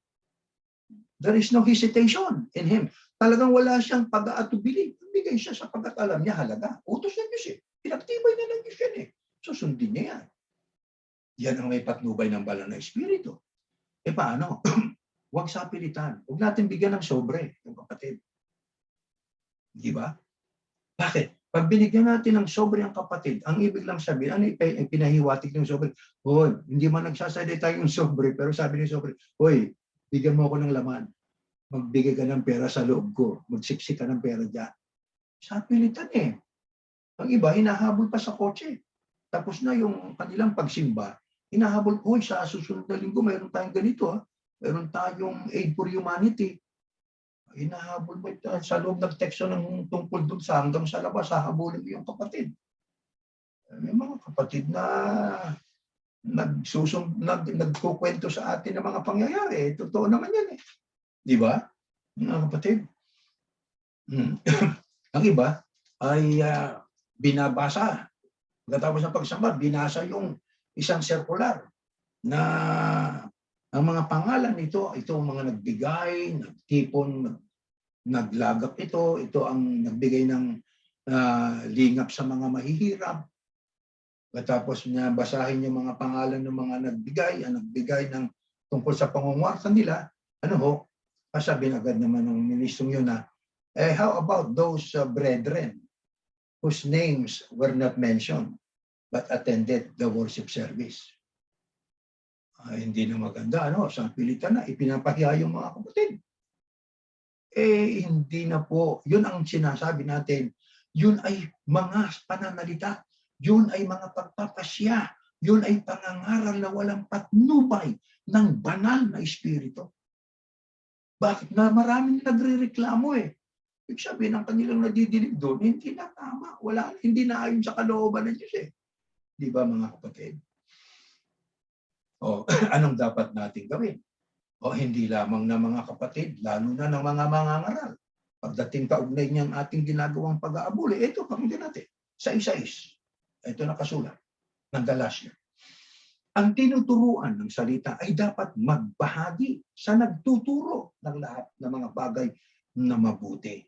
There is no hesitation in Him. Talagang wala siyang pag-aatubili. Bigay siya sa pagkatalam niya halaga. Utos ng Diyos eh. Pinagtibay na ng Diyos yan eh. Susundin niya yan. Yan ang may patnubay ng banal na espiritu. Paano? Huwag sa pilitan. Huwag natin bigyan ng sobre, yung kapatid. Di ba? Bakit? Pag binigyan natin ng sobre ang kapatid, ang ibig lang sabihin, ano pinahiwatig ng sobre? Hoy, hindi man nagsasalita yung sobre, pero sabi ng sobre, hoy, bigyan mo ako ng laman. Magbigay ka ng pera sa loob ko. Magsiksik ka ng pera dyan. Sa pilitan eh. Ang iba, hinahabol pa sa kotse. Tapos na yung kanilang pagsimba, hinahabol ko, sa susunod na linggo, mayroon tayong ganito. Mayroon tayong Aid for Humanity. Hinahabol mo ito sa loob ng teksto ng tungkol doon sa hanggang sa labas, hahabulin mo yung kapatid. May mga kapatid na nagkukwento sa atin ng mga pangyayari. Totoo naman yan eh. Di ba? Mga kapatid. Ang iba ay binabasa. Pagkatapos ng pagsamba, binasa yung isang circular na ang mga pangalan nito, ito ang mga nagbigay, nagtipon, naglagap ito ang nagbigay ng lingap sa mga mahihirap. Pagkatapos niya basahin yung mga pangalan ng mga nagbigay ng tungkol sa pangungwarta nila, ano ho, sabihin agad naman ng ministrong yun na, how about those brethren whose names were not mentioned but attended the worship service? Hindi na maganda, sa pilitan na, ipinapahiya yung mga kapatid. Hindi na po, yun ang sinasabi natin, yun ay mga pananalita, yun ay mga pagpapasya, yun ay pangangaral na walang patnubay ng banal na espiritu. Bakit na maraming nagrereklamo Ibig sabihin ng kanilang nadidinig doon, hindi na tama, hindi na ayon sa kalooban ng Diyos Di ba mga kapatid? Anong dapat natin gawin? Hindi lamang na mga kapatid, lalo na ng mga mangangaral. Pagdating kaugnay niyang ating ginagawang pag-aabuli, ito, pakinggan natin, sa 1:6. Ito nakasulat ng Galacia. Ang tinuturuan ng salita ay dapat magbahagi sa nagtuturo ng lahat ng mga bagay na mabuti.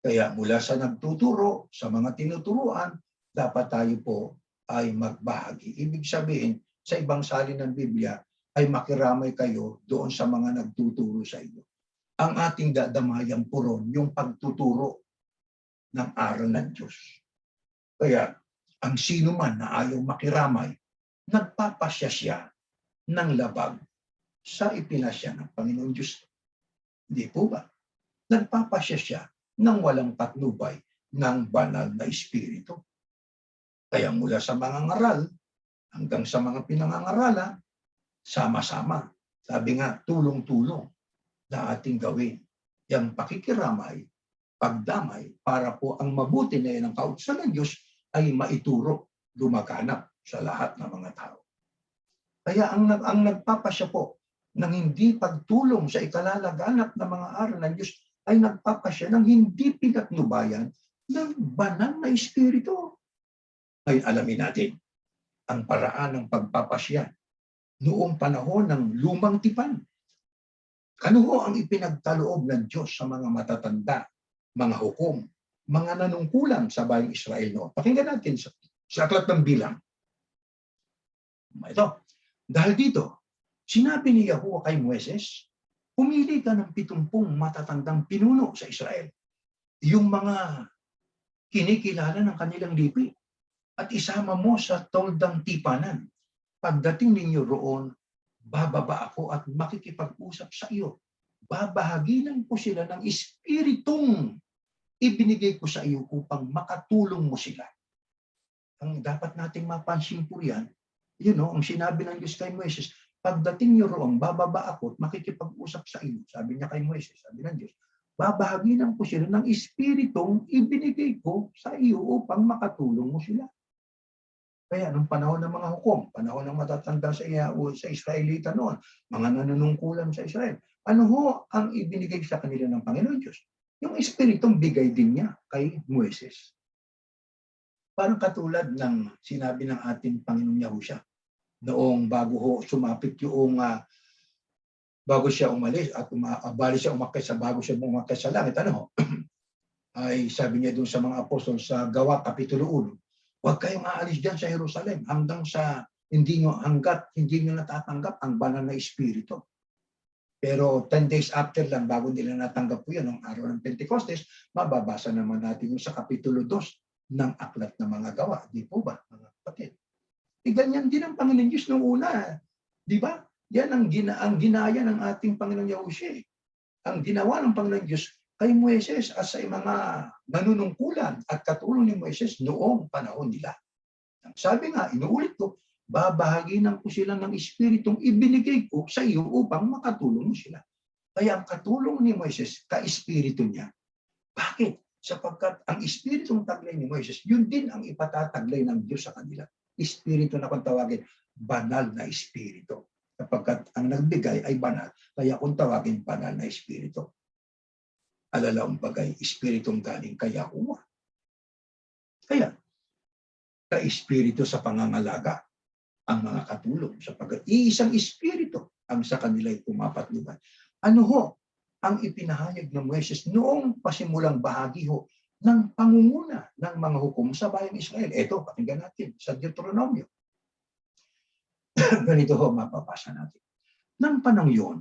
Kaya mula sa nagtuturo, sa mga tinuturuan, dapat tayo po ay magbahagi. Ibig sabihin, sa ibang salin ng Biblia, ay makiramay kayo doon sa mga nagtuturo sa inyo. Ang ating dadamayang puron, yung pagtuturo ng aral ng Diyos. Kaya, ang sino man na ayaw makiramay, nagpapasya siya ng labag sa ipinasya ng Panginoon Diyos. Hindi po ba? Nagpapasya siya ng walang patnubay ng banal na espiritu. Kaya mula sa mga ngaral hanggang sa mga pinangangaralan, sama-sama. Sabi nga, tulong-tulong na ating gawin. Yang pakikiramay, pagdamay, para po ang mabuti na yan ng kautusan ng Diyos ay maituro, lumaganap sa lahat ng mga tao. Kaya ang nagpapasya po ng hindi pagtulong sa ikalalaganap ng mga aral ng Diyos ay nagpapasya ng hindi pinatnubayan ng banal na espiritu. Ngayon alamin natin ang paraan ng pagpapasya noong panahon ng lumang tipan. Ano ho ang ipinagkaloob ng Diyos sa mga matatanda, mga hukom, mga nanungkulan sa bayang Israel noon? Pakinggan natin sa Aklat ng Bilang. Ito, dahil dito, sinabi ni Yahuwah kay Moises, pumili ka ng 70 matatandang pinuno sa Israel. Yung mga kinikilala ng kanilang lipi. At isama mo sa toldang tipanan. Pagdating ninyo roon, bababa ako at makikipag-usap sa iyo. Babahaginan ko sila ng espiritong ibinigay ko sa iyo upang makatulong mo sila. Ang dapat nating mapansin po yan, ang sinabi ng Diyos kay Moises, pagdating niyo roon, bababa ako at makikipag-usap sa iyo. Sabi niya kay Moises, sabi ng Diyos, babahaginan ko sila ng espiritong ibinigay ko sa iyo upang makatulong mo sila. Kaya nung panahon ng mga hukom, panahon ng matatanda sa Israelita noon, mga nanunungkulan sa Israel, ano ho ang ibinigay sa kanila ng Panginoon Diyos? Yung espiritong bigay din niya kay Moises. Parang katulad ng sinabi ng ating Panginoong Yahushua, noong bago ho sumapit yung bago siya umalis at bali siya umakyat sa langit, ay sabi niya doon sa mga apostol sa Gawa Kapitulo 1, huwag kayong aalis dyan sa Jerusalem hanggat hindi nyo natatanggap ang banal na espiritu. Pero 10 days after lang, bago nila natanggap po yan, ng araw ng Pentecostes, mababasa naman natin yung sa Kapitulo 2 ng Aklat ng mga Gawa. Di po ba, mga kapatid? Ganyan din ang Panginoon Diyos nung una. Di ba? Yan ang ginaya ng ating Panginoong Yahushua. Ang ginawa ng Panginoon Diyos kay Moises at sa mga nanunungkulan at katulong ni Moises noong panahon nila. Sabi nga, inuulit ko, babahaginan ko sila ng espiritong ibinigay ko sa iyo upang makatulong mo sila. Kaya ang katulong ni Moises, ka-espiritu niya. Bakit? Sapagkat ang espiritong taglay ni Moises, yun din ang ipatataglay ng Diyos sa kanila. Espiritu na kung tawagin, banal na espiritu. Sapagkat ang nagbigay ay banal. Kaya kung tawagin banal na espiritu, alalaong bagay, espiritong galing kay Yahuwah. Kaya, ka-espiritu sa pangangalaga ang mga katulong sapagkat iisang espiritu ang sa kanila'y pumapatnubay. Ano ho ang ipinahayag ng Moises noong pasimulang bahagi ho ng pangunguna ng mga hukom sa bayang Israel? Ito, pakinggan natin sa Deuteronomio. Ganito ho, mapapasa natin. Nang panahon yun,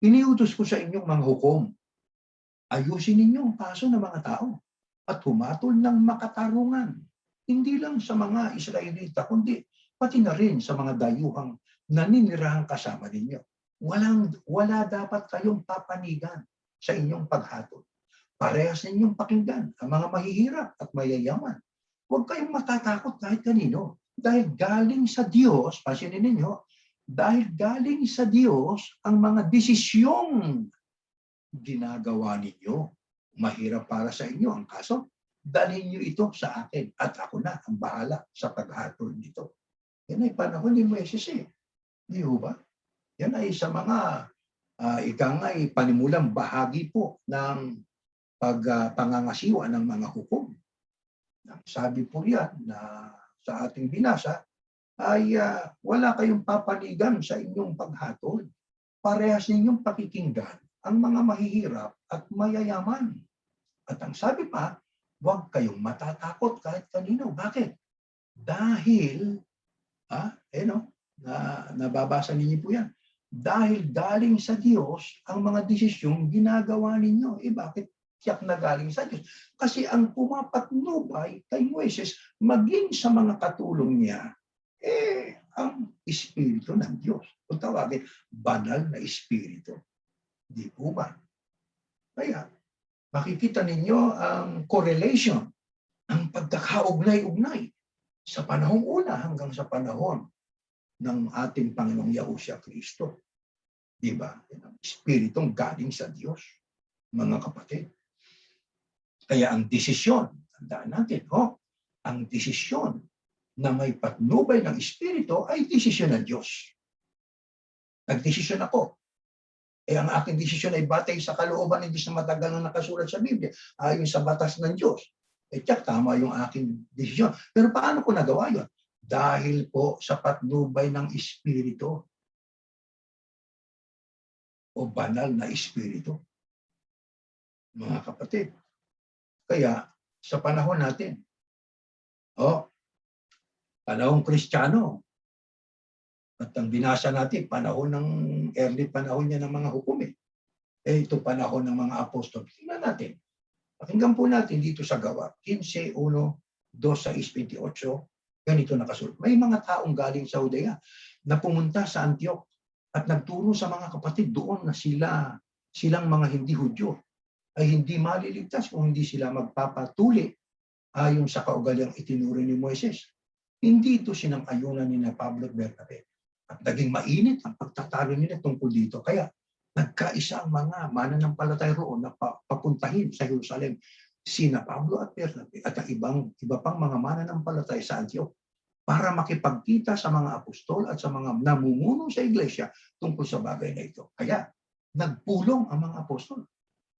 iniutos ko sa inyong mga hukom, ayusin ninyo ang paso ng mga tao at humatol ng makatarungan. Hindi lang sa mga Israelita, kundi pati na rin sa mga dayuhang naninirahang kasama ninyo. Wala dapat kayong papanigan sa inyong paghatol. Parehas ninyong pakinggan ang mga mahihirap at mayayaman. Huwag kayong matatakot kahit kanino. Dahil galing sa Diyos, pansinin ninyo, dahil galing sa Diyos ang mga desisyong ginagawa ninyo. Mahirap para sa inyo ang kaso. Dalhin niyo ito sa akin at ako na ang bahala sa paghatol nito. Yan ay panahon ni Moises eh. Di ba? Yan ay sa mga ikangay panimulang bahagi po ng pangangasiwa ng mga hukom. Sabi po yan na sa ating binasa ay wala kayong papanigan sa inyong paghatol. Parehas ninyong pakikinggan ang mga mahihirap at mayayaman. At ang sabi pa, huwag kayong matatakot kahit kanino. Bakit? Dahil, nababasa ninyo po yan. Dahil galing sa Diyos ang mga desisyong ginagawa ninyo. Bakit tiyak na galing sa Diyos? Kasi ang pumapatnubay kay Moises, maging sa mga katulong niya, ang Espiritu ng Diyos. Kung tawagin, banal na Espiritu. Di po ba? Kaya, makikita ninyo ang correlation, ang pagkakaugnay-ugnay sa panahong una hanggang sa panahon ng ating Panginoong Yahushua Kristo. Diba? Ang Espiritong galing sa Diyos, mga kapatid. Kaya ang desisyon, tandaan natin, ang desisyon na may patnubay ng Espiritu ay desisyon ng Diyos. Nagdesisyon ako. Ang aking desisyon ay batay sa kalooban ng Diyos na matagal na nakasulat sa Biblia, ayon sa batas ng Diyos. Tiyak, tama yung aking desisyon. Pero paano ko nagawa yun? Dahil po sa patnubay ng Espiritu o banal na Espiritu. Mga kapatid. Kaya sa panahon natin, panahong Kristiyano, at ang binasa natin, panahon ng early panahon niya ng mga hukom ito panahon ng mga apostol. Tingnan natin. Pakinggan po natin dito sa Gawa. 15:1, 2:6-28, ganito nakasulat. May mga taong galing sa Judea na pumunta sa Antioch at nagturo sa mga kapatid doon na silang mga hindi Hudyo ay hindi maliligtas kung hindi sila magpapatuli ayon sa kaugaliang itinuro ni Moises. Hindi ito sinang-ayunan ni Pablo at Bernabe. At naging mainit ang pagtatalo nila tungkol dito. Kaya nagkaisa ang mga mananampalataya roon na papuntahin sa Jerusalem sina Pablo at Bernabe at ang iba pang mga mananampalataya sa Antioch para makipagkita sa mga apostol at sa mga namumuno sa iglesia tungkol sa bagay na ito. Kaya nagpulong ang mga apostol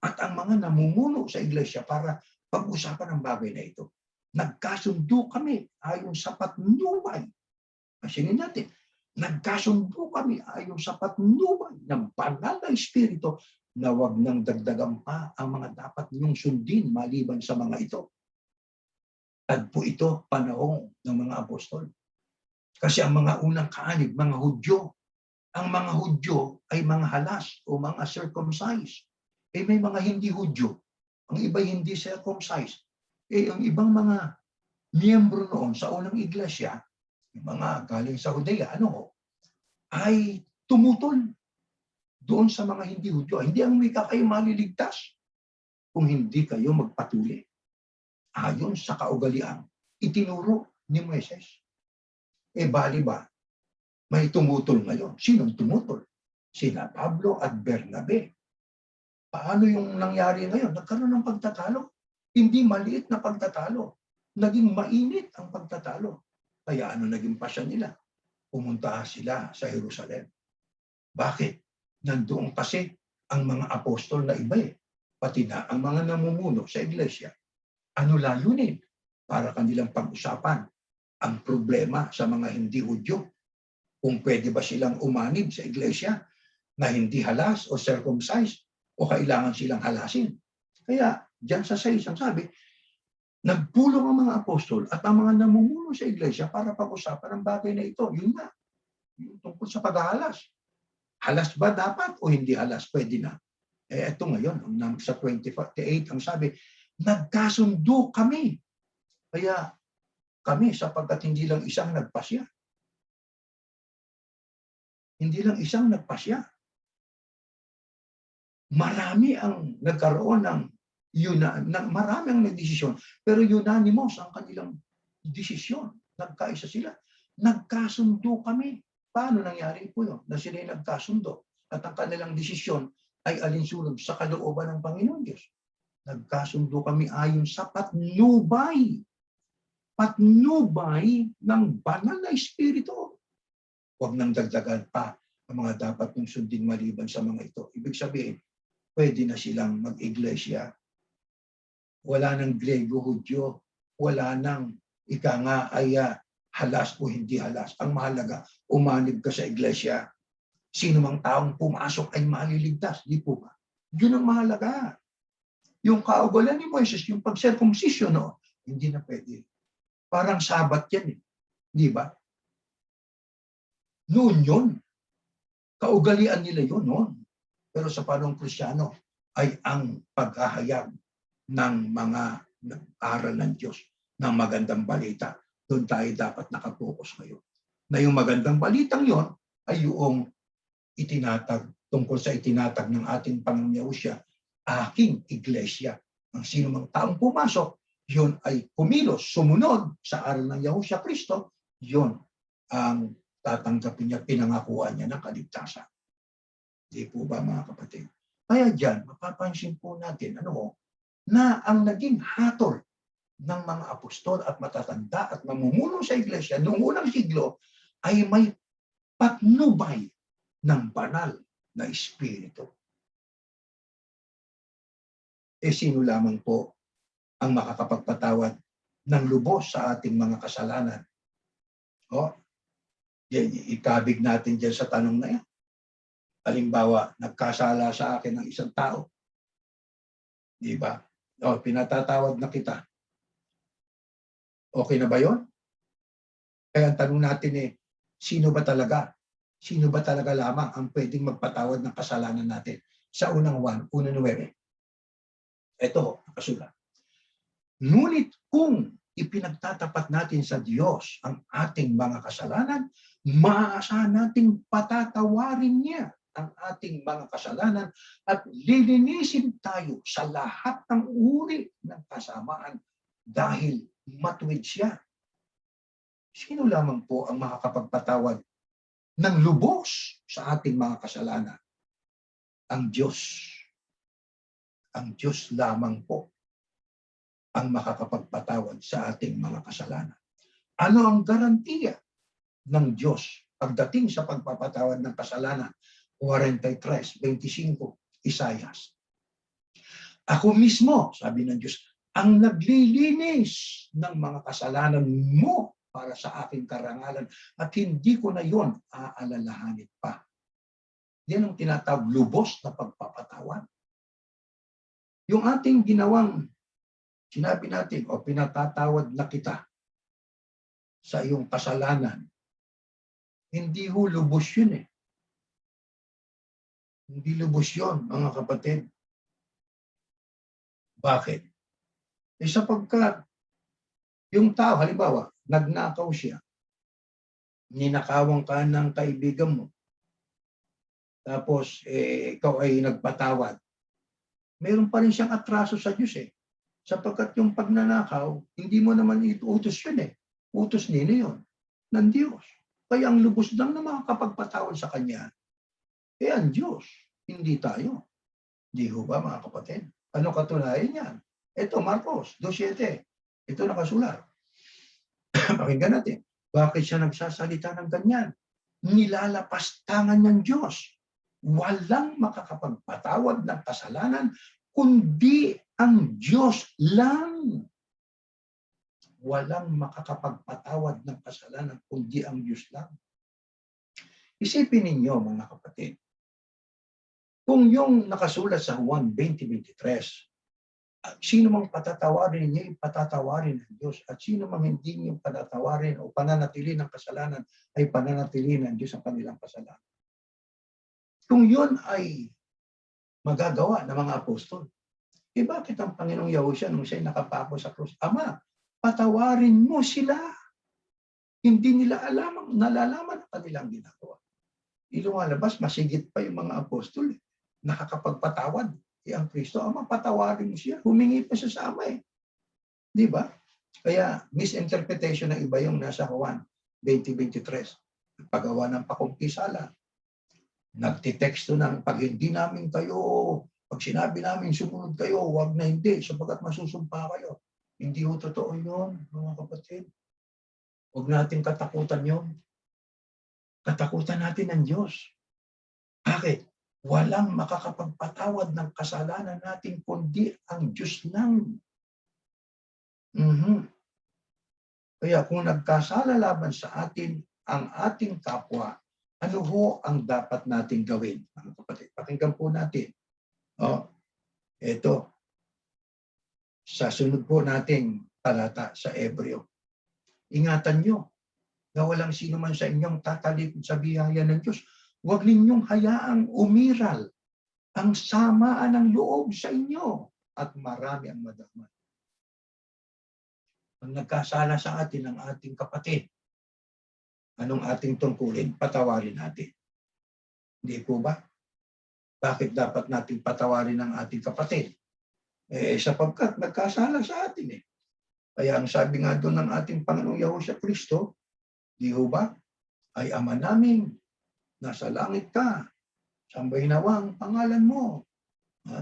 at ang mga namumuno sa iglesia para pag-usapan ang bagay na ito. Nagkasundo kami ayon sa patnubay. Pasinin natin, nagkasundo kami ayon sa patnubay ng banal na Espiritu na wag nang dagdagan pa ang mga dapat ninyong sundin maliban sa mga ito. At po ito panahon ng mga apostol. Kasi ang mga unang kaanib, mga Hudyo, ang mga Hudyo ay mga halas o mga circumcised. May mga hindi Hudyo, ang iba hindi circumcised. Ang ibang mga miyembro noon sa unang iglesia, yung mga galing sa Judea, ay tumutol doon sa mga hindi Hudyo. Hindi ang wika kayo maliligtas kung hindi kayo magpatuli. Ayon sa kaugalian, itinuro ni Moises. Bali ba, may tumutol ngayon. Sinong tumutol? Sina Pablo at Bernabe. Paano yung nangyari ngayon? Nagkaroon ng pagtatalo. Hindi maliit na pagtatalo. Naging mainit ang pagtatalo. Kaya naging pasya nila? Pumunta sila sa Jerusalem. Bakit? Nandoon kasi ang mga apostol na iba eh. Pati na ang mga namumuno sa iglesia. Ano layunin? Para kanilang pag-usapan ang problema sa mga hindi Hudyo. Kung pwede ba silang umanib sa iglesia na hindi halas o circumcised o kailangan silang halasin. Kaya diyan sa 6 ang sabi, nagpulong ang mga apostol at ang mga namumuno sa iglesia para pag-usapan ang bagay na ito. Yun na. Yung tungkol sa paghahalas. Halas ba dapat o hindi halas? Pwede na. Ito ngayon, sa 28 ang sabi, nagkasundo kami. Kaya kami, sapagkat hindi lang isang nagpasya. Hindi lang isang nagpasya. Marami ang nagkaroon marami ang nagdesisyon, pero unanimous ang kanilang desisyon. Nagkaisa sila. Nagkasundo kami. Paano nangyari po yun? Na sila nagkasundo at ang kanilang desisyon ay alinsunod sa kalooban ng Panginoon Diyos. Nagkasundo kami ayon sa patnubay. Patnubay ng banal na espiritu. Huwag nang dagdagan pa ang mga dapat nung sundin maliban sa mga ito. Ibig sabihin, pwede na silang mag-iglesia. Wala nang Grego, Hudyo. Wala nang ika nga ay halas o hindi halas. Ang mahalaga, umanib ka sa iglesia. Sino mang taong pumasok ay maliligtas. Di po ba? Yun ang mahalaga. Yung kaugalan ni Moises, yung pag-circumcision, no? Hindi na pwede. Parang sabat yan eh. Di ba? Noon yun. Kaugalian nila yun noon. Pero sa panahong Kristiyano ay ang paghahayag ng mga aral ng Diyos ng magandang balita. Doon tayo dapat nakapokus ngayon. Na yung magandang balitang yon ay yung itinatag, tungkol sa itinatag ng ating Panginoon Yahushua, aking iglesia. Ang sino mang taong pumasok, yun ay kumilos, sumunod sa aral ng Yahushua Kristo, yun ang tatanggapin niya, pinangakuan niya ng kaligtasan. Di po ba mga kapatid? Kaya dyan, mapapansin po natin, na ang naging hatol ng mga apostol at matatanda at mamumuno sa iglesia noong unang siglo ay may patnubay ng banal na espiritu. Sino lamang po ang makakapagpatawad ng lubos sa ating mga kasalanan? Ikabig natin dyan sa tanong na yan. Halimbawa, nagkasala sa akin ng isang tao. Di ba? Pinatatawad na kita. Okay na ba yun? Kaya ang tanong natin sino ba talaga? Sino ba talaga lamang ang pwedeng magpatawad ng kasalanan natin? Sa unang 1:9. Ito, nakasulat. Ngunit kung ipinagtatapat natin sa Diyos ang ating mga kasalanan, maaasahan nating patatawarin niya ang ating mga kasalanan at lilinisin tayo sa lahat ng uri ng kasamaan dahil matuwid siya. Sino lamang po ang makakapagpatawad ng lubos sa ating mga kasalanan? Ang Diyos. Ang Diyos lamang po ang makakapagpatawad sa ating mga kasalanan. Ano ang garantiya ng Diyos pagdating sa pagpapatawad ng kasalanan? 43:25, Isaias. Ako mismo, sabi ng Diyos, ang naglilinis ng mga kasalanan mo para sa aking karangalan at hindi ko na yon aalalahanin pa. Yan ang tinatawag lubos na pagpapatawad. Yung ating ginawang, sinabi natin, pinatatawad na kita sa iyong kasalanan, hindi ho lubos yun eh. Hindi lubos yun, mga kapatid. Bakit? Sapagkat yung tao, halimbawa, nagnakaw siya, ninakawan ka ng kaibigan mo, tapos ikaw ay nagpatawad, mayroon pa rin siyang atraso sa Diyos eh. Sapagkat yung pagnanakaw, hindi mo naman utos yun eh. Utos nino yun, ng Diyos. Kaya ang lubos lang na makakapagpatawad sa Kanya, ang Diyos, hindi tayo. Di ho ba mga kapatid? Ano katunayan yan? Ito, Marcos 2:7. Ito nakasulat. Pakinggan natin. Bakit siya nagsasalita ng ganyan? Nilalapastangan ng Diyos walang makakapagpatawad ng kasalanan kundi ang Diyos lang. Walang makakapagpatawad ng kasalanan kundi ang Diyos lang. Isipin ninyo mga kapatid, kung yung nakasulat sa Juan 20:23, sino mang patatawarin niyo, patatawarin ng Diyos. At sino mang hindi niyo patatawarin o pananatili ng kasalanan, ay pananatili ng Diyos ang kanilang kasalanan. Kung yun ay magagawa ng mga apostol, bakit ang Panginoong Yahushua nung siya'y nakapako sa krus, Ama, patawarin mo sila. Hindi nila nalalaman ang kanilang ginagawa. Lumalabas, masigit pa yung mga apostol. Nakakapagpatawad. Ang Kristo, Ama, patawarin mo siya. Humingi pa siya sa Ama eh. Di ba? Kaya misinterpretation ng iba yung nasa Juan 20:23. Paggawa ng pakumpisala. Nagtiteksto ng pag hindi namin kayo, pag sinabi namin sumunod kayo, wag na hindi, sapagkat masusumpa kayo. Hindi ho totoo yun, mga kapatid. Huwag natin katakutan yun. Katakutan natin ang Diyos. Bakit? Walang makakapagpatawad ng kasalanan natin kundi ang Diyos lang. Kaya kung nagkasala laban sa atin ang ating kapwa, ano ho ang dapat natin gawin? Mga kapatid, pakinggan po natin. Ito. Sa sunod po nating talata sa Hebreo. Ingatan nyo na walang sino man sa inyong tatalikod sa biyaya ng Diyos. Huwag ninyong hayaang umiral ang samaan ng loob sa inyo at marami ang madama. Ang nagkasala sa atin ng ating kapatid, anong ating tungkulin? Patawarin natin. Hindi po ba? Bakit dapat nating patawarin ang ating kapatid? Sapagkat nagkasala sa atin eh. Kaya ang sabi nga doon ng ating Panginoong Yahushua Kristo, di ho ba? Ay Ama namin, nasa langit ka, sambahin nawa ang pangalan mo,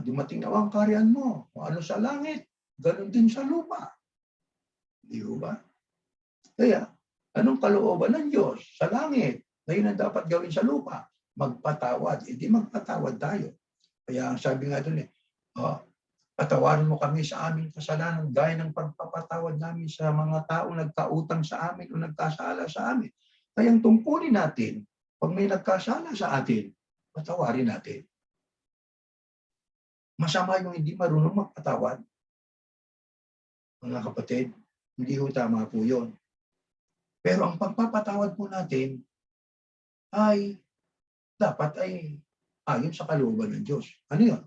dumating nawa ang kaharian mo, kung ano sa langit, ganun din sa lupa. Di ho ba? Kaya, anong kalooban ng Diyos sa langit? Ngayon ang dapat gawin sa lupa, magpatawad. Hindi magpatawad tayo. Kaya ang sabi nga doon patawarin mo kami sa aming kasalanan gaya ng pagpapatawad namin sa mga taong nagkautang sa amin o nagkasala sa amin. Kaya ang tungkulin natin, pag may nagkasala sa atin, patawarin natin. Masama yung hindi marunong magpatawad. Mga kapatid, hindi ho tama po yun. Pero ang pagpapatawad po natin ay dapat ay ayon sa kalooban ng Diyos. Ano yun?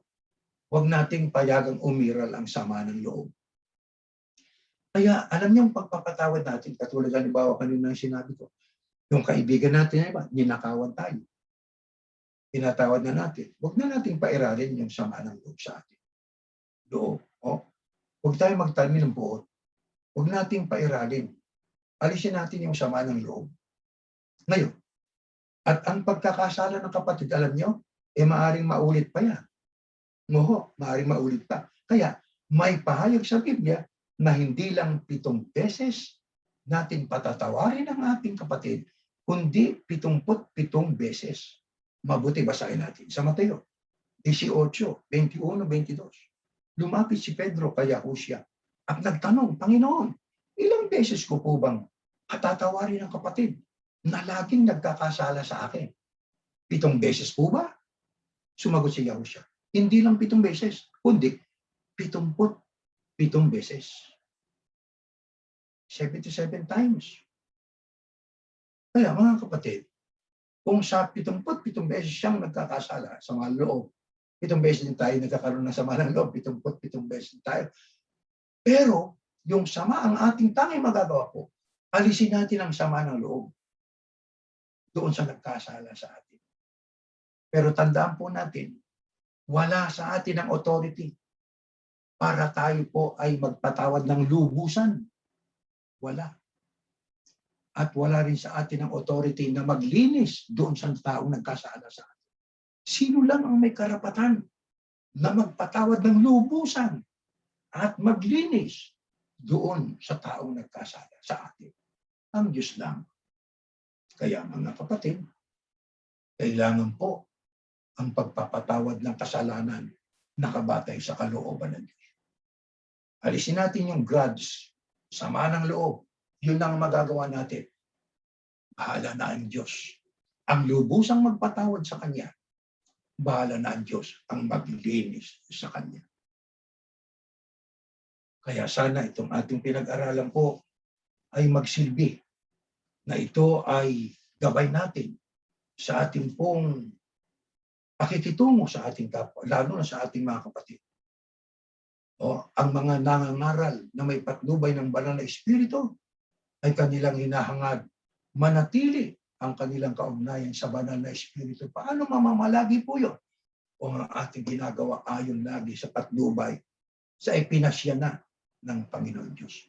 Huwag nating payagang umiral ang sama ng loob. Kaya alam niyo ang pagpapatawad natin, katulad halimbawa kanina yung sinabi ko, yung kaibigan natin, ninakawan tayo. Tinatawad na natin. Huwag na nating pairalin yung sama ng loob sa atin. Loob. Huwag tayo magtalmi ng buot. Huwag nating pairalin. Alisin natin yung sama ng loob. Ngayon, at ang pagkakasala ng kapatid, alam niyo, maaring maulit pa yan. Maaaring maulit pa. Kaya may pahayag sa Biblia na hindi lang 7 beses natin patatawarin ang ating kapatid, kundi 77 beses. Mabuti basahin natin sa Mateo 18:21-22. Lumapit si Pedro kay Yahushua at nagtanong, Panginoon, ilang beses ko po bang patatawarin ang kapatid na laging nagkakasala sa akin? 7 beses po ba? Sumagot si Yahushua. Hindi lang 7 beses, kundi 77 beses. 77 times. Kaya mga kapatid, kung sa 77 beses siyang nagkakasala sa mga loob, 7 beses din tayo nagkakaroon ng sama ng loob, 77 beses din tayo. Pero, yung sama ang ating tanging magagawa po, alisin natin ang sama ng loob doon sa nagkasala sa atin. Pero tandaan po natin, wala sa atin ang authority para tayo po ay magpatawad ng lubusan. Wala. At wala rin sa atin ang authority na maglinis doon sa taong nagkasala sa atin. Sino lang ang may karapatan na magpatawad ng lubusan at maglinis doon sa taong nagkasala sa atin? Ang Diyos lang. Kaya mga kapatid, kailangan po ang pagpapatawad ng kasalanan nakabatay sa kalooban ng Diyos. Alisin natin yung grudge, sama ng loob. Yun ang magagawa natin. Bahala na ang Diyos. Ang lubusang magpatawad sa Kanya, bahala na ang Diyos ang maglinis sa Kanya. Kaya sana itong ating pinag-aralan po ay magsilbi na ito ay gabay natin sa ating pong pakikitungo sa ating kapwa, lalo na sa ating mga kapatid. Ang mga nangangaral na may patnubay ng banal na espiritu ay kanilang hinahangad manatili ang kanilang kaugnayan sa banal na espiritu. Paano mamamalagi po yun? O ang ating ginagawa ayon lagi sa patnubay sa ipinasya na ng Panginoon Diyos.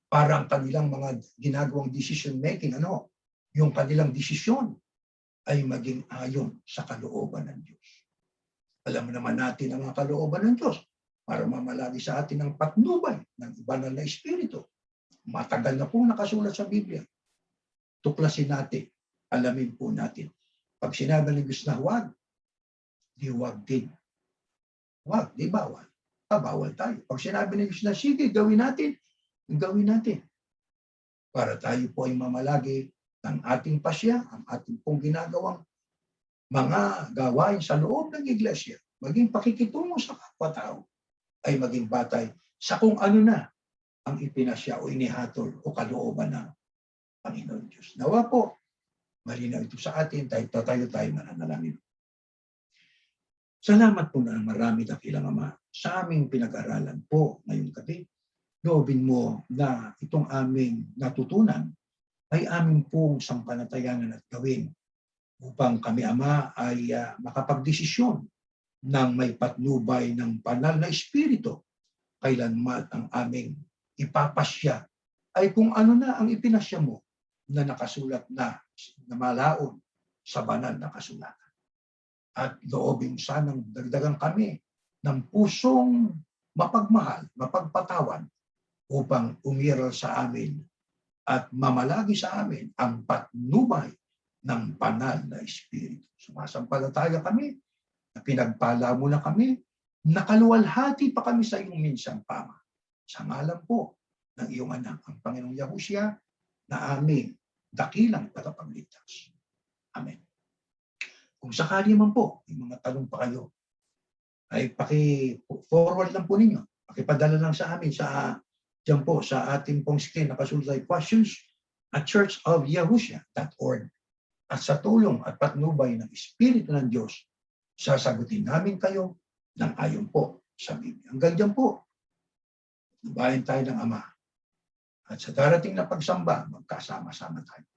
Para ang kanilang mga ginagawang decision making, yung kanilang desisyon ay maging ayon sa kalooban ng Diyos. Alam naman natin ang kalooban ng Diyos para mamalagi sa atin ang patnubay ng banal na espiritu. Matagal na po nakasulat sa Biblia. Tuklasin natin, alamin po natin. Pag sinabi ng Diyos na huwag, di huwag din. Huwag, di bawal. Bawal tayo. Pag sinabi ng Diyos na sige, gawin natin, gawin natin. Para tayo po ay mamalagi ng ating pasya, ang ating pong ginagawang mga gawain sa loob ng iglesia, maging pakikitungo sa kapwa-tao, ay maging batay sa kung ano na ang ipinasya o inihatol o kalooban ng Panginoon Diyos. Nawa po, malinaw ito sa atin, tayo mananalangin. Salamat po na marami dakilang Ama sa aming pinag-aralan po ngayong gabi. Loobin mo na itong aming natutunan ay aming pong sampalatayanan at gawin upang kami, Ama, ay makapagdesisyon ng may patnubay ng banal na espiritu kailanman ang aming ipapasya ay kung ano na ang ipinasya mo na nakasulat na malaon sa banal na kasulatan. At loobin sanang dagdagan kami ng pusong mapagmahal, mapagpatawan upang umiral sa amin at mamalagi sa amin ang patnubay ng banal na espiritu. Sumasampalataya kami, na pinagpala mo na kami, nakaluwalhati pa kami sa iyong minsang pama. Sa ngalan po ng iyong anak, ang Panginoong Yahushua, na aming dakilang tagapagligtas. Amen. Kung sakali man po, may mga tanong pa kayo, ay paki-forward lang po ninyo. Pakipadala lang sa amin dyan po sa ating pong screen nakasulat ay questions@churchofyahushua.org. At sa tulong at patnubay ng Espiritu ng Diyos, sasagutin namin kayo ng ayon po sa Biblia. Hanggang dyan po, bayan tayo ng Ama. At sa darating na pagsamba, magkasama-sama tayo.